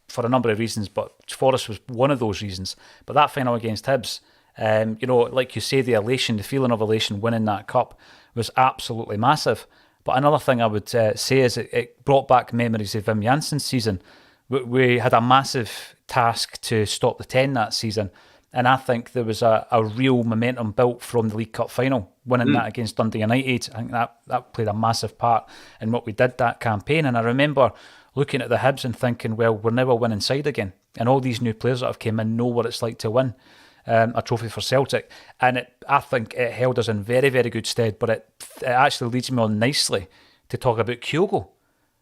for a number of reasons, but Forest was one of those reasons. But that final against Hibs, like you say, the elation, the feeling of elation winning that cup was absolutely massive. But another thing I would say is it brought back memories of Wim Janssen's season. We had a massive task to stop the 10 that season, and I think there was a real momentum built from the League Cup final, winning that against Dundee United. I think that played a massive part in what we did that campaign. And I remember looking at the Hibs and thinking, well, we're never winning side again. And all these new players that have come in know what it's like to win a trophy for Celtic. And I think it held us in very, very good stead. But it actually leads me on nicely to talk about Kyogo.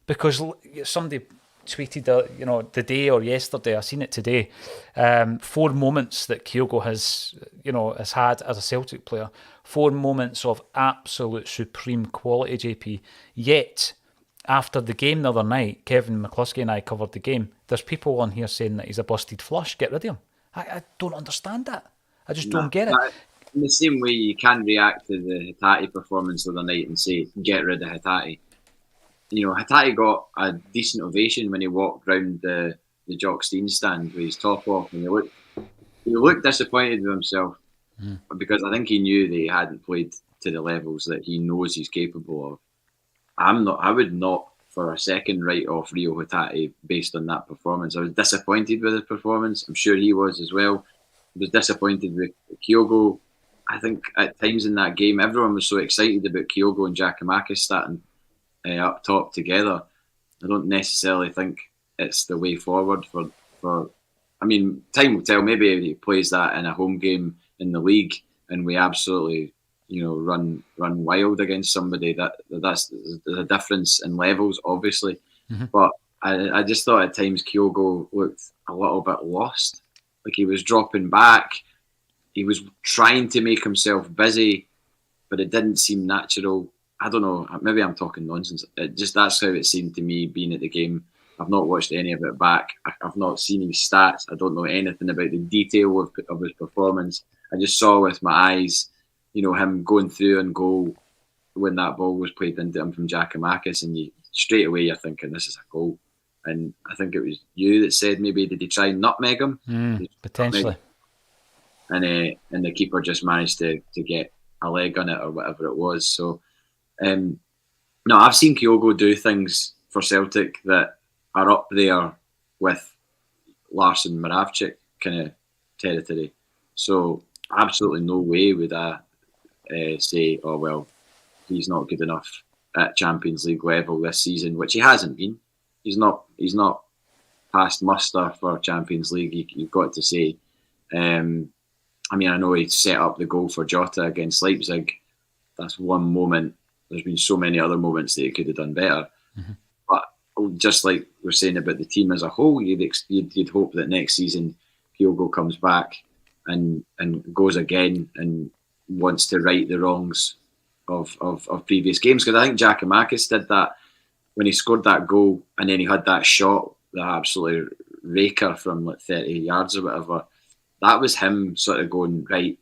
Because somebody tweeted, today or yesterday, I seen it today, 4 moments that Kyogo has had as a Celtic player. 4 moments of absolute supreme quality, JP. Yet, after the game the other night, Kevin McCluskey and I covered the game, there's people on here saying that he's a busted flush, get rid of him. I don't understand that. I just don't get it. In the same way you can react to the Hatate performance the other night and say, get rid of Hatate. Hatate got a decent ovation when he walked round the Jock Stein stand with his top off, and he looked disappointed with himself because I think he knew that he hadn't played to the levels that he knows he's capable of. I would not for a second write off Rio Hatate based on that performance. I was disappointed with his performance. I'm sure he was as well. I was disappointed with Kyogo. I think at times in that game, everyone was so excited about Kyogo and Giakoumakis starting up top together. I don't necessarily think it's the way forward for. I mean, time will tell. Maybe he plays that in a home game in the league, and we absolutely, run wild against somebody. That's a difference in levels, obviously. Mm-hmm. But I just thought at times Kyogo looked a little bit lost. Like he was dropping back. He was trying to make himself busy, but it didn't seem natural. I don't know, maybe I'm talking nonsense. That's how it seemed to me being at the game. I've not watched any of it back. I've not seen his stats. I don't know anything about the detail of his performance. I just saw with my eyes, him going through and goal when that ball was played into him from Giakoumakis, and straight away you're thinking, this is a goal. And I think it was you that said maybe, did he try and nutmeg him? Potentially. And the keeper just managed to get a leg on it or whatever it was. So, no, I've seen Kyogo do things for Celtic that are up there with Larsson Moravcik kind of territory. So absolutely no way would I say, oh well, he's not good enough at Champions League level this season, which he hasn't been. He's not passed muster for Champions League. You've got to say. I mean, I know he set up the goal for Jota against Leipzig. That's one moment. There's been so many other moments that he could have done better. Mm-hmm. But just like we're saying about the team as a whole, you'd hope that next season Kyogo comes back and goes again and wants to right the wrongs of previous games. Because I think Giakoumakis did that when he scored that goal, and then he had that shot, the absolute raker from like 30 yards or whatever. That was him sort of going, right,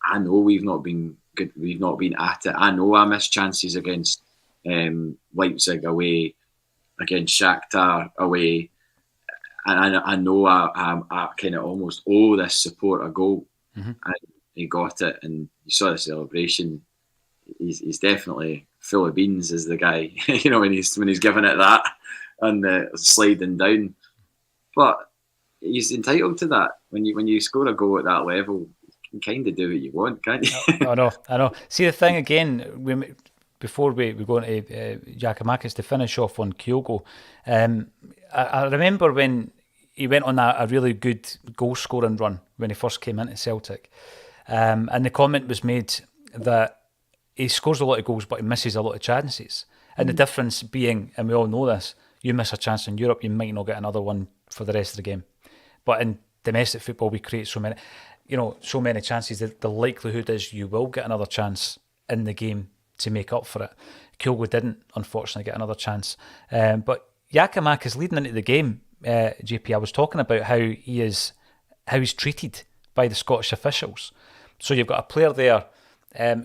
I know we've not been good, we've not been at it. I know I missed chances against Leipzig away, against Shakhtar away, and I know I kind of almost owe this support a goal. Mm-hmm. And he got it, and you saw the celebration. He's definitely full of beans, as the guy, when he's giving it that and sliding down. But he's entitled to that. When you score a goal at that level, you can kind of do what you want, can't you? I know. See, the thing again, before we go into Giakoumakis to finish off on Kyogo, I remember when he went on a really good goal-scoring run when he first came into Celtic, and the comment was made that he scores a lot of goals but he misses a lot of chances. And the difference being, and we all know this, you miss a chance in Europe, you might not get another one for the rest of the game. But in domestic football, we create so many chances that the likelihood is you will get another chance in the game to make up for it. Kyogo didn't, unfortunately, get another chance. But Giakoumakis leading into the game, JP, I was talking about how he's treated by the Scottish officials. So you've got a player there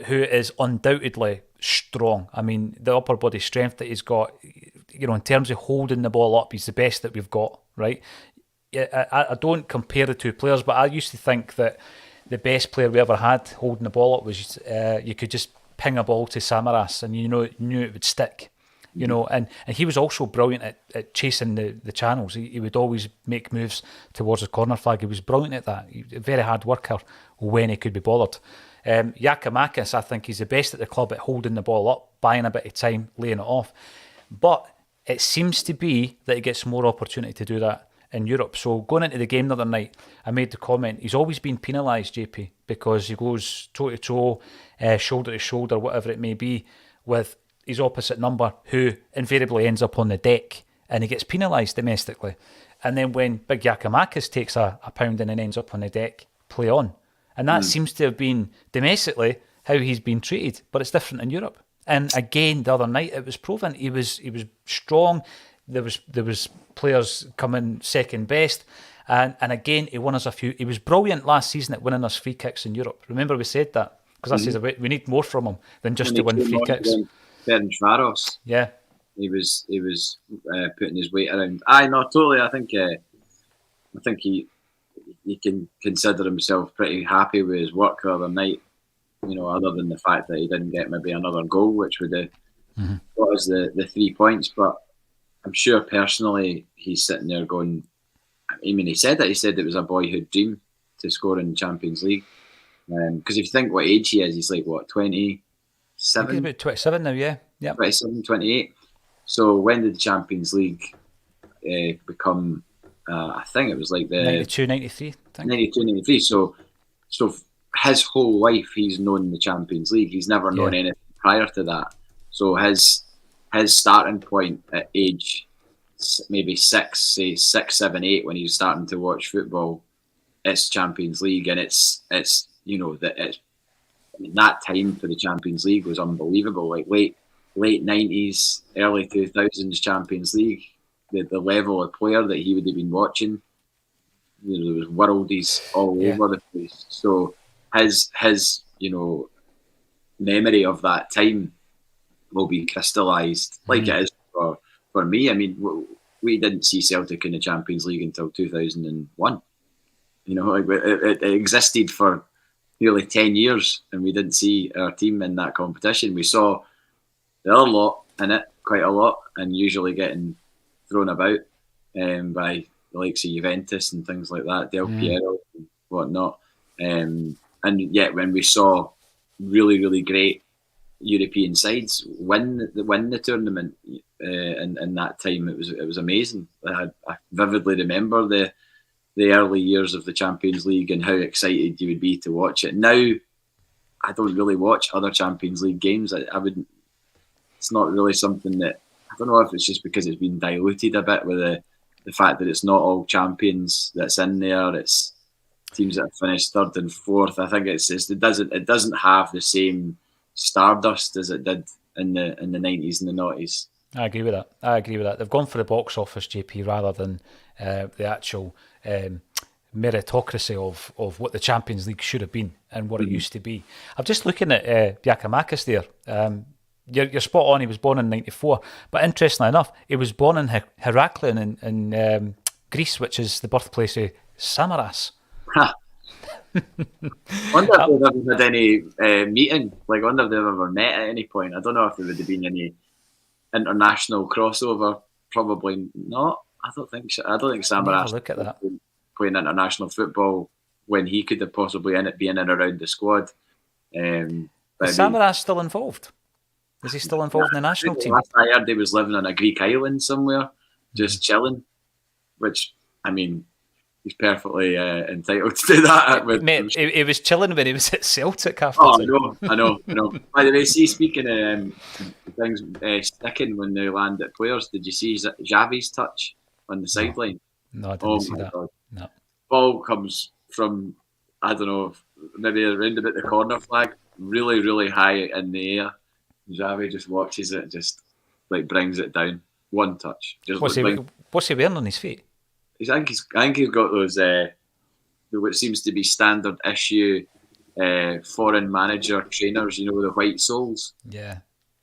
who is undoubtedly strong. I mean, the upper body strength that he's got, in terms of holding the ball up, he's the best that we've got, right? I don't compare the two players, but I used to think that the best player we ever had holding the ball up was you could just ping a ball to Samaras and you knew it would stick. And he was also brilliant at chasing the channels. He would always make moves towards the corner flag. He was brilliant at that. He was a very hard worker when he could be bothered. Giakoumakis, I think he's the best at the club at holding the ball up, buying a bit of time, laying it off. But it seems to be that he gets more opportunity to do that in Europe. So going into the game the other night, I made the comment, he's always been penalised, JP, because he goes toe-to-toe, shoulder-to-shoulder, whatever it may be, with his opposite number, who invariably ends up on the deck, and he gets penalised domestically. And then when Big Giakoumakis takes a pounding and ends up on the deck, play on. And that seems to have been domestically how he's been treated, but it's different in Europe. And again, the other night it was proven he was strong. There was players coming second best, and again he won us a few. He was brilliant last season at winning us free kicks in Europe. Remember we said that because I said we need more from him than just to win free kicks. Ferencváros. Yeah, he was putting his weight around. No, totally. I think he can consider himself pretty happy with his work the other night. Other than the fact that he didn't get maybe another goal, which would have got us the 3 points. But I'm sure personally he's sitting there going, I mean, he said it was a boyhood dream to score in the Champions League. Because if you think what age he is, he's like, what, 27? He's about 27 now, yeah. 27, 28. So when did the Champions League become, I think it was like the 92, 93. 92, 93. So his whole life he's known the Champions League. He's never known anything prior to that. So his starting point at age maybe 6, 7, 8, when he's starting to watch football, it's Champions League, and it's that time for the Champions League was unbelievable. Like late 90s, early 2000s Champions League, the level of player that he would have been watching, there was worldies all over the place. So his memory of that time will be crystallised like it is for me. I mean, we didn't see Celtic in the Champions League until 2001. It existed for nearly 10 years and we didn't see our team in that competition. We saw the other lot in it quite a lot and usually getting thrown about by the likes of Juventus and things like that, Del Piero and whatnot. And yet when we saw really, really great European sides win the tournament in that time, it was amazing. I vividly remember the early years of the Champions League and how excited you would be to watch it. Now, I don't really watch other Champions League games. I wouldn't. It's not really something that, I don't know if it's just because it's been diluted a bit with the fact that it's not all champions that's in there. It's teams that have finished third and fourth. I think it doesn't have the same stardust as it did in the 90s and the noughties. I agree with that. They've gone for the box office, JP, rather than the actual meritocracy of what the Champions League should have been and what it used to be. I'm just looking at Giakoumakis there. You're spot on. He was born in 94, but interestingly enough, he was born in Heraklion in Greece, which is the birthplace of Samaras. Wonder if they've ever had any meeting. Like, wonder if they've ever met at any point. I don't know if there would have been any international crossover. Probably not. I don't think so. I don't think Samaras look at that. Playing international football when he could have possibly been in and around the squad. Is Samaras still involved? Is he still involved in the national team? Last I heard, he was living on a Greek island somewhere, just chilling. Which, I mean, he's perfectly entitled to do that. Mate, he was chilling when he was at Celtic after. Oh, I know. By the way, speaking of things sticking when they land at players, did you see Xavi's touch on the sideline? No, I didn't see that. God. No. Ball comes from, I don't know, maybe around about the corner flag, really, really high in the air. Xavi just watches it, just like brings it down. One touch. Just What's he wearing on his feet? I think he's got those what seems to be standard issue foreign manager trainers, the white soles. Yeah.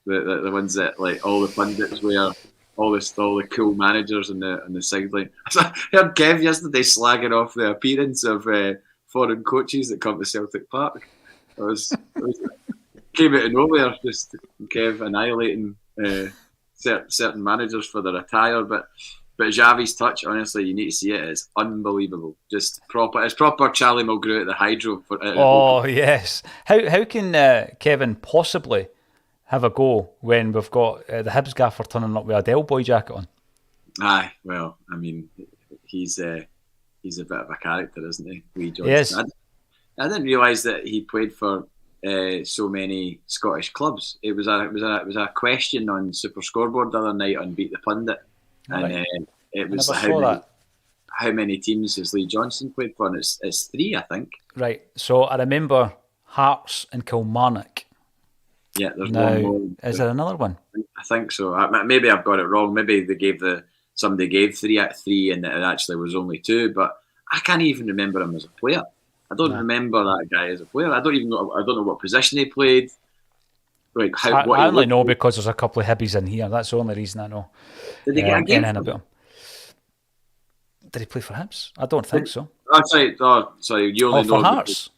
The ones that like all the pundits wear, all the cool managers on the sideline. I heard Kev yesterday slagging off the appearance of foreign coaches that come to Celtic Park. It came out of nowhere, just Kev annihilating certain managers for their attire, but Xavi's touch, honestly, you need to see it. It's unbelievable. Just proper. It's proper Charlie Mulgrew at the Hydro. Yes. How can Kevin possibly have a go when we've got the Hibs gaffer turning up with a Del Boy jacket on? Aye, well, I mean, he's a bit of a character, isn't he? Yes. I didn't realise that he played for so many Scottish clubs. It was a question on Super Scoreboard the other night on Beat the Pundit, and it was how many teams has Lee Johnson played for? And it's 3, I think. Right. So I remember Hearts and Kilmarnock. Yeah, there's now, one more. Is there another one? I think so. Maybe I've got it wrong. Maybe somebody gave 3 at 3, and it actually was only 2. But I can't even remember him as a player. I don't remember that guy as a player. I don't know what position he played. Like I only know because there's a couple of Hibbies in here. That's the only reason I know. Did he get a game? About him? Did he play for Hibs? I don't think so. Oh, sorry. You only know for Hearts.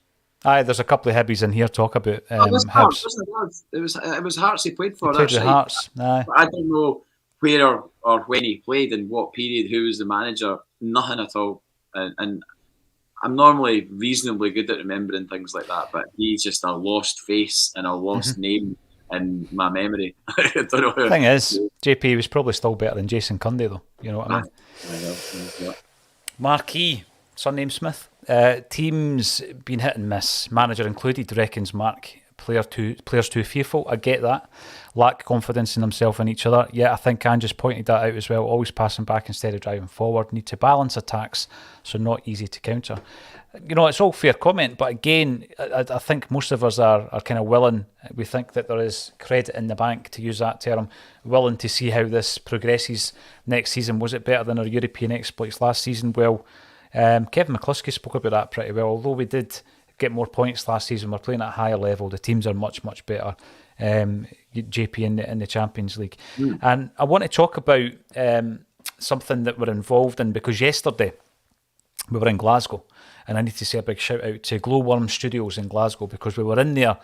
Aye, there's a couple of Hibbies in here talk about Hibs. It was Hearts he played for. He played with Hearts. Aye. I don't know where or when he played and what period. Who was the manager? Nothing at all. And I'm normally reasonably good at remembering things like that, but he's just a lost face and a lost name in my memory. I don't know. The thing is, JP was probably still better than Jason Cundy, though. You know what I mean? Yeah. Marquee, surname Smith. Teams been hit and miss. Manager included reckons players too fearful. I get that. Lack confidence in themselves and each other. Yeah, I think Ange just pointed that out as well. Always passing back instead of driving forward. Need to balance attacks, so not easy to counter. It's all fair comment, but again, I think most of us are kind of willing. We think that there is credit in the bank, to use that term, willing to see how this progresses next season. Was it better than our European exploits last season? Well, Kevin McCluskey spoke about that pretty well. Although we did get more points last season, we're playing at a higher level. The teams are much, much better. JP in the Champions League. And I want to talk about something that we're involved in, because yesterday we were in Glasgow, and I need to say a big shout out to Glowworm Studios in Glasgow, because we were in there,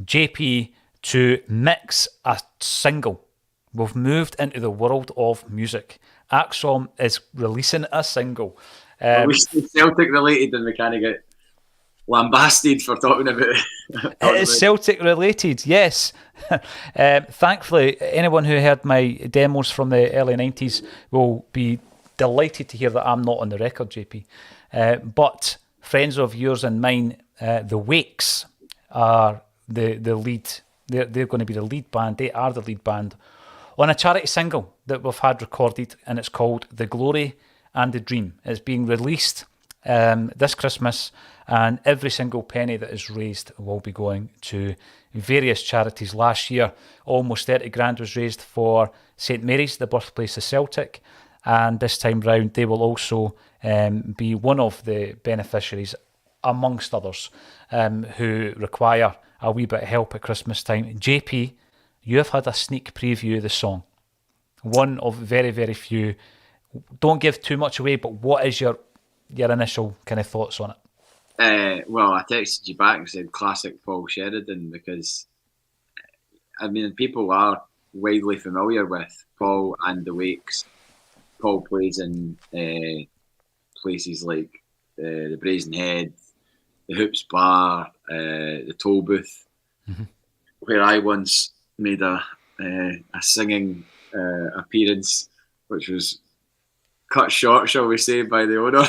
JP, to mix a single. We've moved into the world of music. Acsom is releasing a single. We stay Celtic related and we kind of get lambasted for talking about it. It is Celtic related, yes. Thankfully, anyone who heard my demos from the early 90s will be delighted to hear that I'm not on the record, JP. But friends of yours and mine, the Wakes, are the lead. They're going to be the lead band. They are the lead band on a charity single that we've had recorded, and it's called The Glory and the Dream. It's being released this Christmas, and every single penny that is raised will be going to various charities. Last year, almost 30 grand was raised for St Mary's, the birthplace of Celtic, and this time round they will also be one of the beneficiaries, amongst others, who require a wee bit of help at Christmas time. JP, you have had a sneak preview of the song, one of very, very few. Don't give too much away, but what is your initial kind of thoughts on it? Well, I texted you back and said classic Paul Sheridan, because I mean, people are widely familiar with Paul and the Wakes. Paul plays in places like the Brazen Head, the Hoops Bar, the Toll Booth, where I once made a singing appearance, which was cut short, shall we say, by the owner.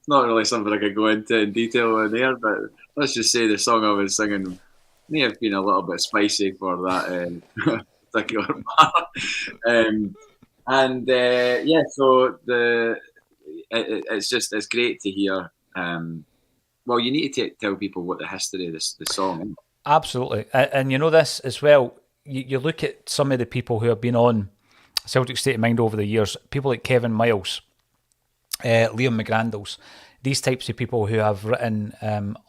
It's not really something I could go into in detail on there, but let's just say the song I was singing may have been a little bit spicy for that particular bar. So it's great to hear. Well, you need to tell people what the history of the song is. Absolutely. And you know this as well, you look at some of the people who have been on Celtic State of Mind over the years, people like Kevin Miles, Liam McGrandles, these types of people who have written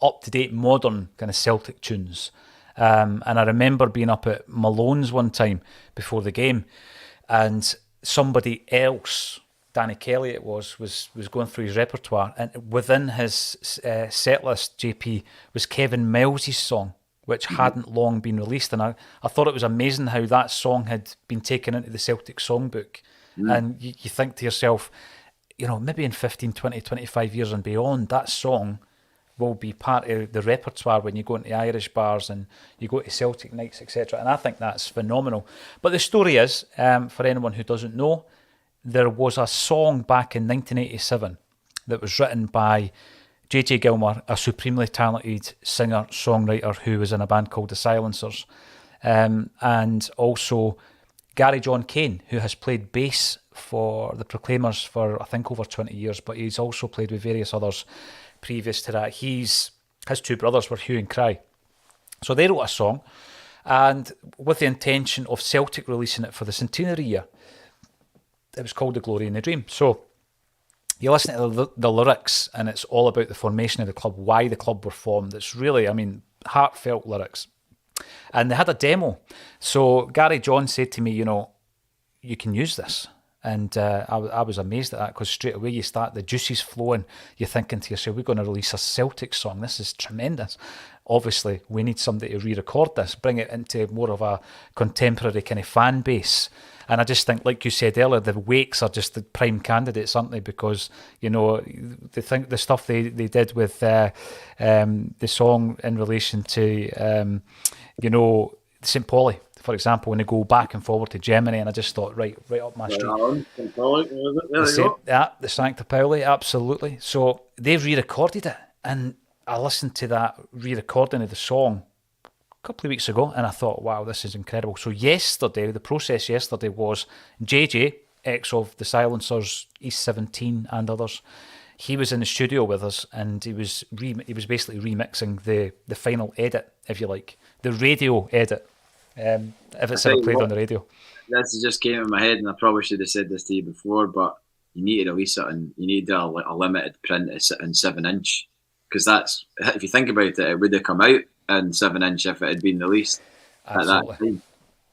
up-to-date modern kind of Celtic tunes. And I remember being up at Malone's one time before the game, and somebody else, Danny Kelly it was going through his repertoire, and within his set list, JP, was Kevin Miles's song, which hadn't long been released. And I thought it was amazing how that song had been taken into the Celtic songbook. And you think to yourself, you know, maybe in 15, 20, 25 years and beyond, that song will be part of the repertoire when you go into Irish bars and you go to Celtic nights, etc. And I think that's phenomenal. But the story is, for anyone who doesn't know, there was a song back in 1987 that was written by J.J. Gilmour, a supremely talented singer-songwriter who was in a band called The Silencers, and also Gary John Kane, who has played bass for the Proclaimers for, I think, over 20 years, but he's also played with various others previous to that. His two brothers were Hugh and Cry. So they wrote a song, and with the intention of Celtic releasing it for the centenary year. It was called The Glory and the Dream. So you listen to the lyrics, and it's all about the formation of the club, why the club were formed. It's really, I mean, heartfelt lyrics. And they had a demo. So Gary John said to me, you know, you can use this. And I was amazed at that, because straight away you start, the juices flowing. You're thinking to yourself, we're going to release a Celtic song. This is tremendous. Obviously, we need somebody to re-record this, bring it into more of a contemporary kind of fan base. And I just think, like you said earlier, the Wakes are just the prime candidates, aren't they? Because, you know, they think the stuff they did with the song in relation to, you know, St. Pauli, for example, when they go back and forward to Germany, and I just thought, right up my street. The Sancta Pauli, absolutely. So they've re-recorded it, and I listened to that re-recording of the song a couple of weeks ago, and I thought, wow, this is incredible. So yesterday, the process yesterday was JJ, ex of the Silencers, East 17 and others, he was in the studio with us, and he was basically remixing the final edit, if you like, the radio edit, if it's ever played on the radio. This just came in my head, and I probably should have said this to you before, but you need to release it, and you need to do a limited print in 7-inch, because that's, if you think about it would have come out in 7-inch if it had been released. Absolutely. At that time.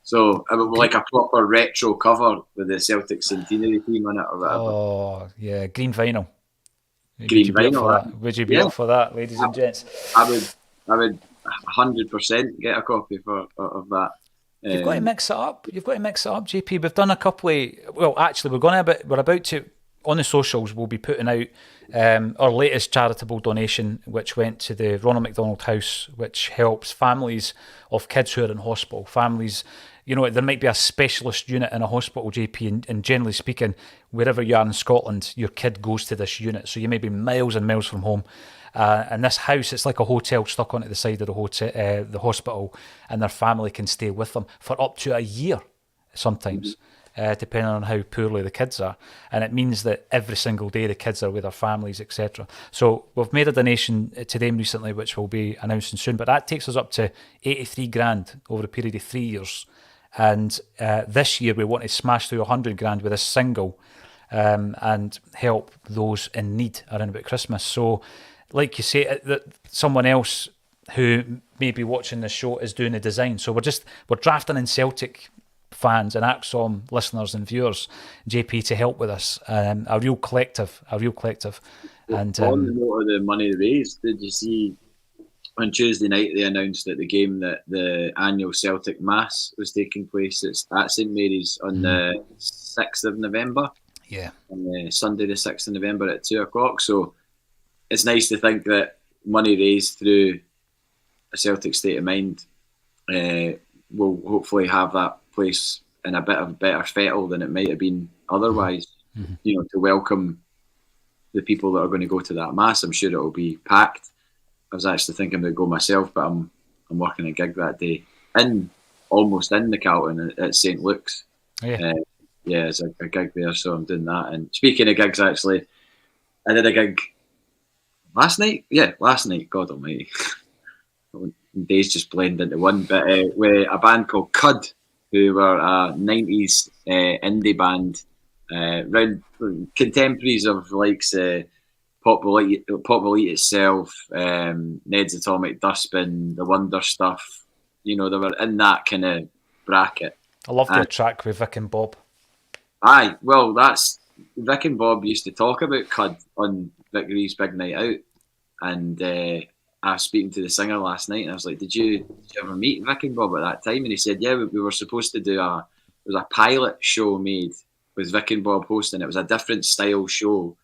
So it would be like a proper retro cover with the Celtic centenary theme on it or whatever. Oh yeah, green vinyl. Green vinyl. Would you be up for that, ladies and gents? I would 100% get a copy of that. You've got to mix it up. JP. We've done a couple of. Well, actually, we're about to, on the socials, we'll be putting out our latest charitable donation, which went to the Ronald McDonald House, which helps families of kids who are in hospital. Families, you know, there might be a specialist unit in a hospital, JP, and generally speaking, wherever you are in Scotland, your kid goes to this unit. So you may be miles and miles from home. And this house, it's like a hotel stuck onto the side of the hospital, and their family can stay with them for up to a year sometimes, depending on how poorly the kids are. And it means that every single day the kids are with their families, etc. So we've made a donation to them recently, which we'll be announcing soon. But that takes us up to 83 grand over a period of 3 years. And this year we want to smash through 100 grand with a single and help those in need around about Christmas. So, like you say, that someone else who may be watching this show is doing the design. So we're drafting in Celtic fans and Acsom listeners and viewers, JP, to help with us. A real collective. And on the note of the money raised, did you see on Tuesday night they announced that the annual Celtic Mass was taking place at St Mary's on the 6th of November. Yeah. On Sunday the 6th of November at 2:00. So it's nice to think that money raised through a Celtic State of Mind will hopefully have that place in a bit of a better fettle than it might have been otherwise. Mm-hmm. You know, to welcome the people that are going to go to that mass. I'm sure it will be packed. I was actually thinking to go myself, but I'm working a gig that day almost in the Carlton at St Luke's. Yeah, it's a gig there, so I'm doing that. And speaking of gigs, actually, I did a gig last night. Yeah, last night. God almighty. days just blend into one. But with a band called Cud, who were a 90s indie band, round contemporaries of likes Pop Will Eat Itself, Ned's Atomic Dustbin, The Wonder Stuff. They were in that kind of bracket. I love their track with Vic and Bob. Aye, well, that's Vic and Bob used to talk about Cud on Vic Reeves' Big Night Out, and I was speaking to the singer last night, and I was like, "Did you ever meet Vic and Bob at that time?" And he said, "Yeah, we were supposed to do there was a pilot show made with Vic and Bob hosting. It was a different style show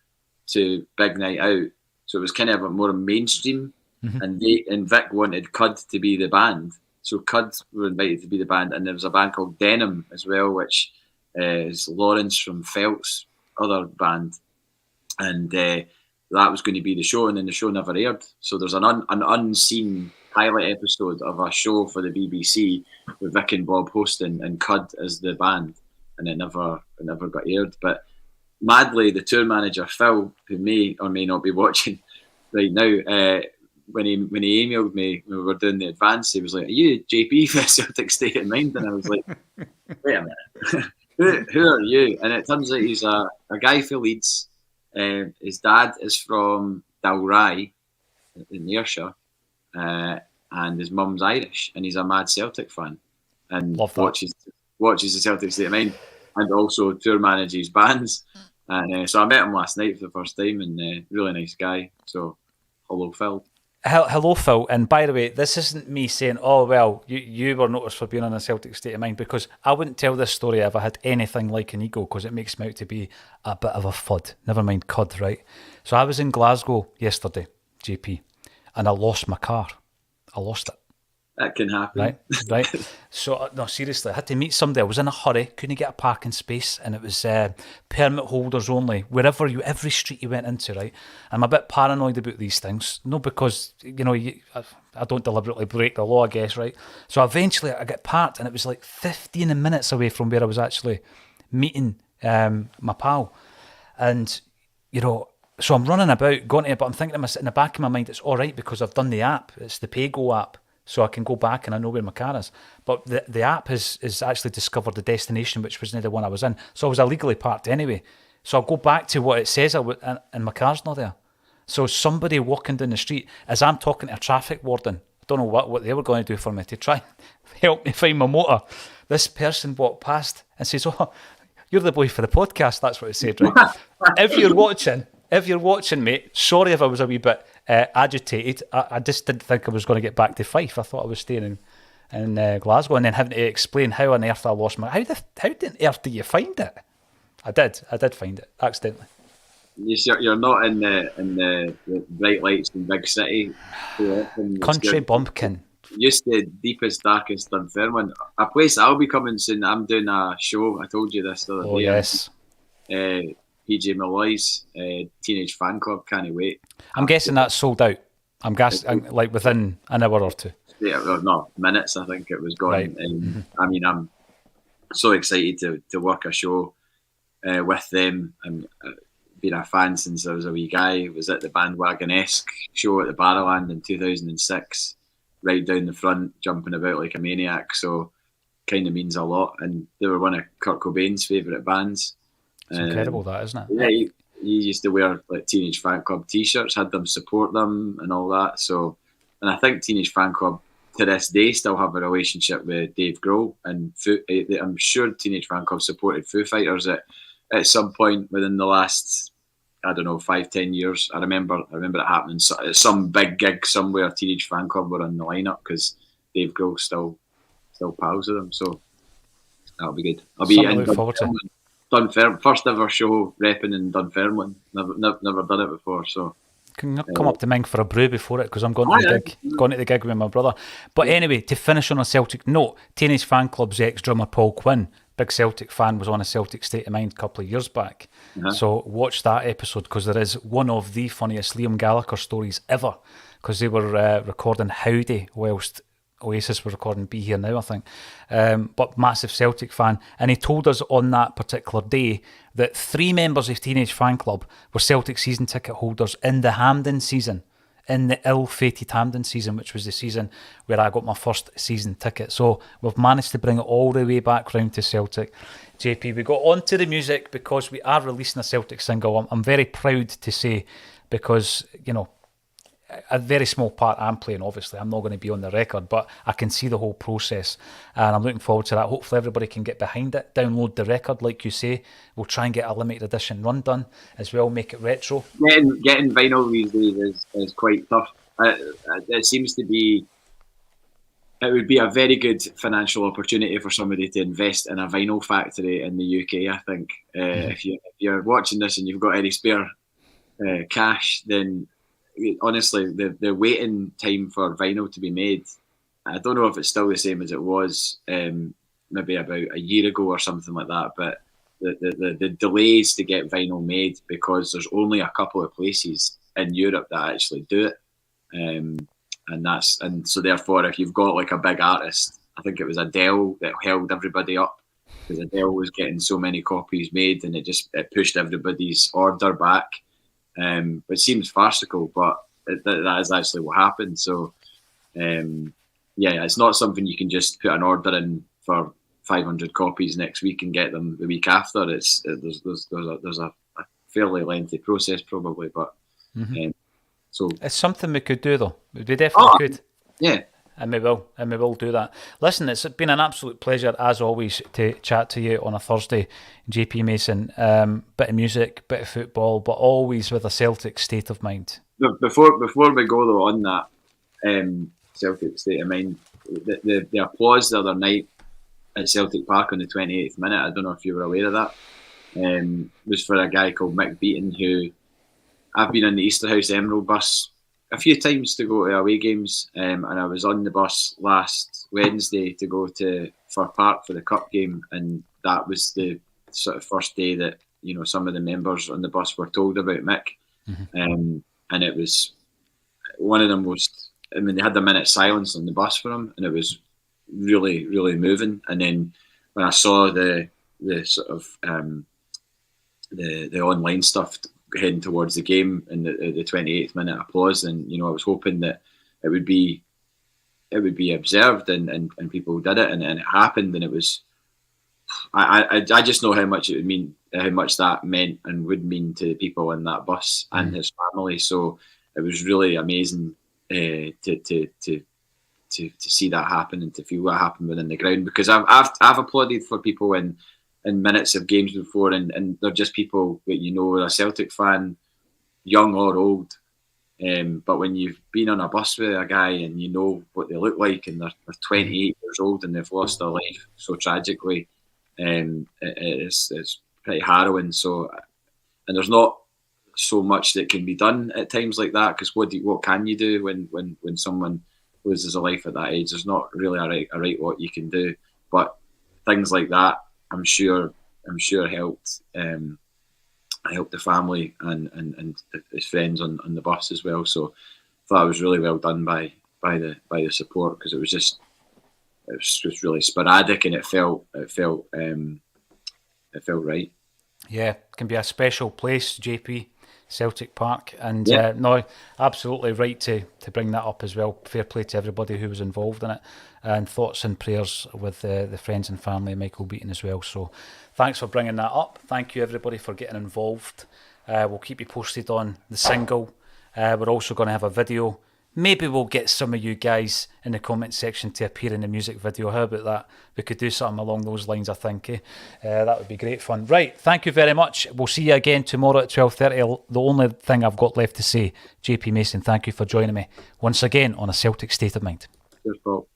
to Big Night Out, so it was kind of a more mainstream." Mm-hmm. And Vic wanted Cud to be the band, so Cud were invited to be the band, and there was a band called Denim as well, which is Lawrence from Felt's other band, and that was going to be the show, and then the show never aired. So there's an unseen pilot episode of a show for the BBC with Vic and Bob hosting and Cud as the band, and it never got aired. But madly, the tour manager Phil, who may or may not be watching right now, when he emailed me when we were doing the advance, he was like, "Are you JP for Celtic State of Mind?" And I was like, "Wait a minute, who are you?" And it turns out he's a guy from Leeds. His dad is from Dalry in Ayrshire, and his mum's Irish, and he's a mad Celtic fan, and watches the Celtic State of Mind, and also tour manages bands. And so I met him last night for the first time, and really nice guy. So hello, Phil. Hello, Phil. And by the way, this isn't me saying, "Oh, well, you were noticed for being in a Celtic State of Mind," because I wouldn't tell this story if I had anything like an ego, because it makes me out to be a bit of a fud. Never mind Cud, right? So I was in Glasgow yesterday, JP, and I lost my car. I lost it. That can happen. Right. So, no, seriously, I had to meet somebody. I was in a hurry, couldn't get a parking space, and it was permit holders only, every street you went into, right? I'm a bit paranoid about these things. No, because, I don't deliberately break the law, I guess, right? So eventually I get parked, and it was like 15 minutes away from where I was actually meeting my pal. And, so I'm running about, going to it, but I'm thinking in the back of my mind, it's all right because I've done the app. It's the PayGo app. So I can go back and I know where my car is. But the app has actually discovered the destination, which wasn't the one I was in. So I was illegally parked anyway. So I'll go back to what it says, and my car's not there. So somebody walking down the street, as I'm talking to a traffic warden, I don't know what they were going to do for me to try and help me find my motor. This person walked past and says, "Oh, you're the boy for the podcast." That's what it said, right? If you're watching, mate, sorry if I was a wee bit agitated. I just didn't think I was going to get back to Fife. I thought I was staying in Glasgow, and then having to explain how on earth I lost my... How on earth do you find it? I did find it, accidentally. You're not in the bright lights in big city. Country bumpkin. Used to deepest, darkest Dunfermline. A place I'll be coming soon. I'm doing a show. I told you this the other day. Oh, yes. PJ Malloy's Teenage Fan Club. Can't wait. I'm guessing that's sold out. I'm guessing like within an hour or two. Yeah, well, no, minutes. I think it was gone. Right. I mean, I'm so excited to work a show with them. And been a fan since I was a wee guy. Was at the Bandwagon-esque show at the Barrowland in 2006. Right down the front, jumping about like a maniac. So, kind of means a lot. And they were one of Kurt Cobain's favourite bands. It's incredible, that, isn't it? Yeah, he used to wear like Teenage Fan Club t-shirts, had them support them and all that. So, and I think Teenage Fan Club to this day still have a relationship with Dave Grohl, and I'm sure Teenage Fan Club supported Foo Fighters at some point within the last, I don't know, 5-10 years. I remember it happening. So, at some big gig somewhere, Teenage Fan Club were on the lineup because Dave Grohl still pals with them. So that'll be good. I'll be in Dunfermline, first ever show repping in Dunfermline. Never done it before, so. Can you come up to Ming for a brew before it? Because I'm going to the gig with my brother. But anyway, to finish on a Celtic note, Teenage Fan Club's ex-drummer Paul Quinn, big Celtic fan, was on a Celtic State of Mind a couple of years back. So watch that episode, because there is one of the funniest Liam Gallagher stories ever, because they were recording Howdy whilst Oasis were recording Be Here Now, I think. But massive Celtic fan. And he told us on that particular day that 3 members of Teenage Fan Club were Celtic season ticket holders in the Hampden season in the ill-fated Hampden season, which was the season where I got my first season ticket. So we've managed to bring it all the way back round to Celtic. JP, we got on to the music because we are releasing a Celtic single. I'm very proud to say, because, you know, a very small part I'm playing, obviously. I'm not going to be on the record, but I can see the whole process and I'm looking forward to that. Hopefully everybody can get behind it, download the record like you say. We'll try and get a limited edition run done as well, make it retro. Getting vinyl these days is quite tough. It seems to be, it would be a very good financial opportunity for somebody to invest in a vinyl factory in the UK, I think. If you're watching this and you've got any spare cash, then honestly, the waiting time for vinyl to be made, I don't know if it's still the same as it was maybe about a year ago or something like that, but the delays to get vinyl made, because there's only a couple of places in Europe that actually do it, and so therefore, if you've got like a big artist, I think it was Adele that held everybody up, because Adele was getting so many copies made, and it pushed everybody's order back. It seems farcical, but that is actually what happened. So, it's not something you can just put an order in for 500 copies next week and get them the week after. There's a fairly lengthy process probably, but so it's something we could do though. We definitely could. Yeah. And we will do that. Listen, it's been an absolute pleasure, as always, to chat to you on a Thursday, JP Mason. Bit of music, bit of football, but always with a Celtic state of mind. Before we go, though, on that Celtic state of mind, the applause the other night at Celtic Park on the 28th minute, I don't know if you were aware of that, was for a guy called Mick Beaton, who I've been on the Easterhouse Emerald bus a few times to go to away games, and I was on the bus last Wednesday to go to Fir Park for the cup game, and that was the sort of first day that, you know, some of the members on the bus were told about Mick, and it was, one of them was, I mean, they had a minute's silence on the bus for him, and it was really, really moving. And then when I saw the sort of the online stuff heading towards the game and the 28th minute applause, and, you know, I was hoping that it would be observed and people did it, and it happened, and it was, I just know how much it would mean, how much that meant and would mean to the people in that bus and his family. So it was really amazing to see that happen and to feel what happened within the ground, because I've applauded for people in minutes of games before, and they're just people that, you know, a Celtic fan, young or old, but when you've been on a bus with a guy and you know what they look like, and they're 28 years old and they've lost their life so tragically, it's pretty harrowing. So, and there's not so much that can be done at times like that, because what can you do when someone loses a life at that age? There's not really a right what you can do, but things like that, I'm sure helped the family and his friends on the bus as well. So I thought it was really well done by the support, because it was just really sporadic, and it felt right. Yeah, it can be a special place, JP, Celtic Park, and no, absolutely right to bring that up as well. Fair play to everybody who was involved in it, and thoughts and prayers with the friends and family of Michael Beaton as well. So thanks for bringing that up. Thank you everybody for getting involved. We'll keep you posted on the single. We're also going to have a video. Maybe we'll get some of you guys in the comment section to appear in the music video. How about that? We could do something along those lines, I think. That would be great fun. Right, thank you very much. We'll see you again tomorrow at 12:30. The only thing I've got left to say, JP Mason, thank you for joining me once again on A Celtic State of Mind. Cheers, Paul.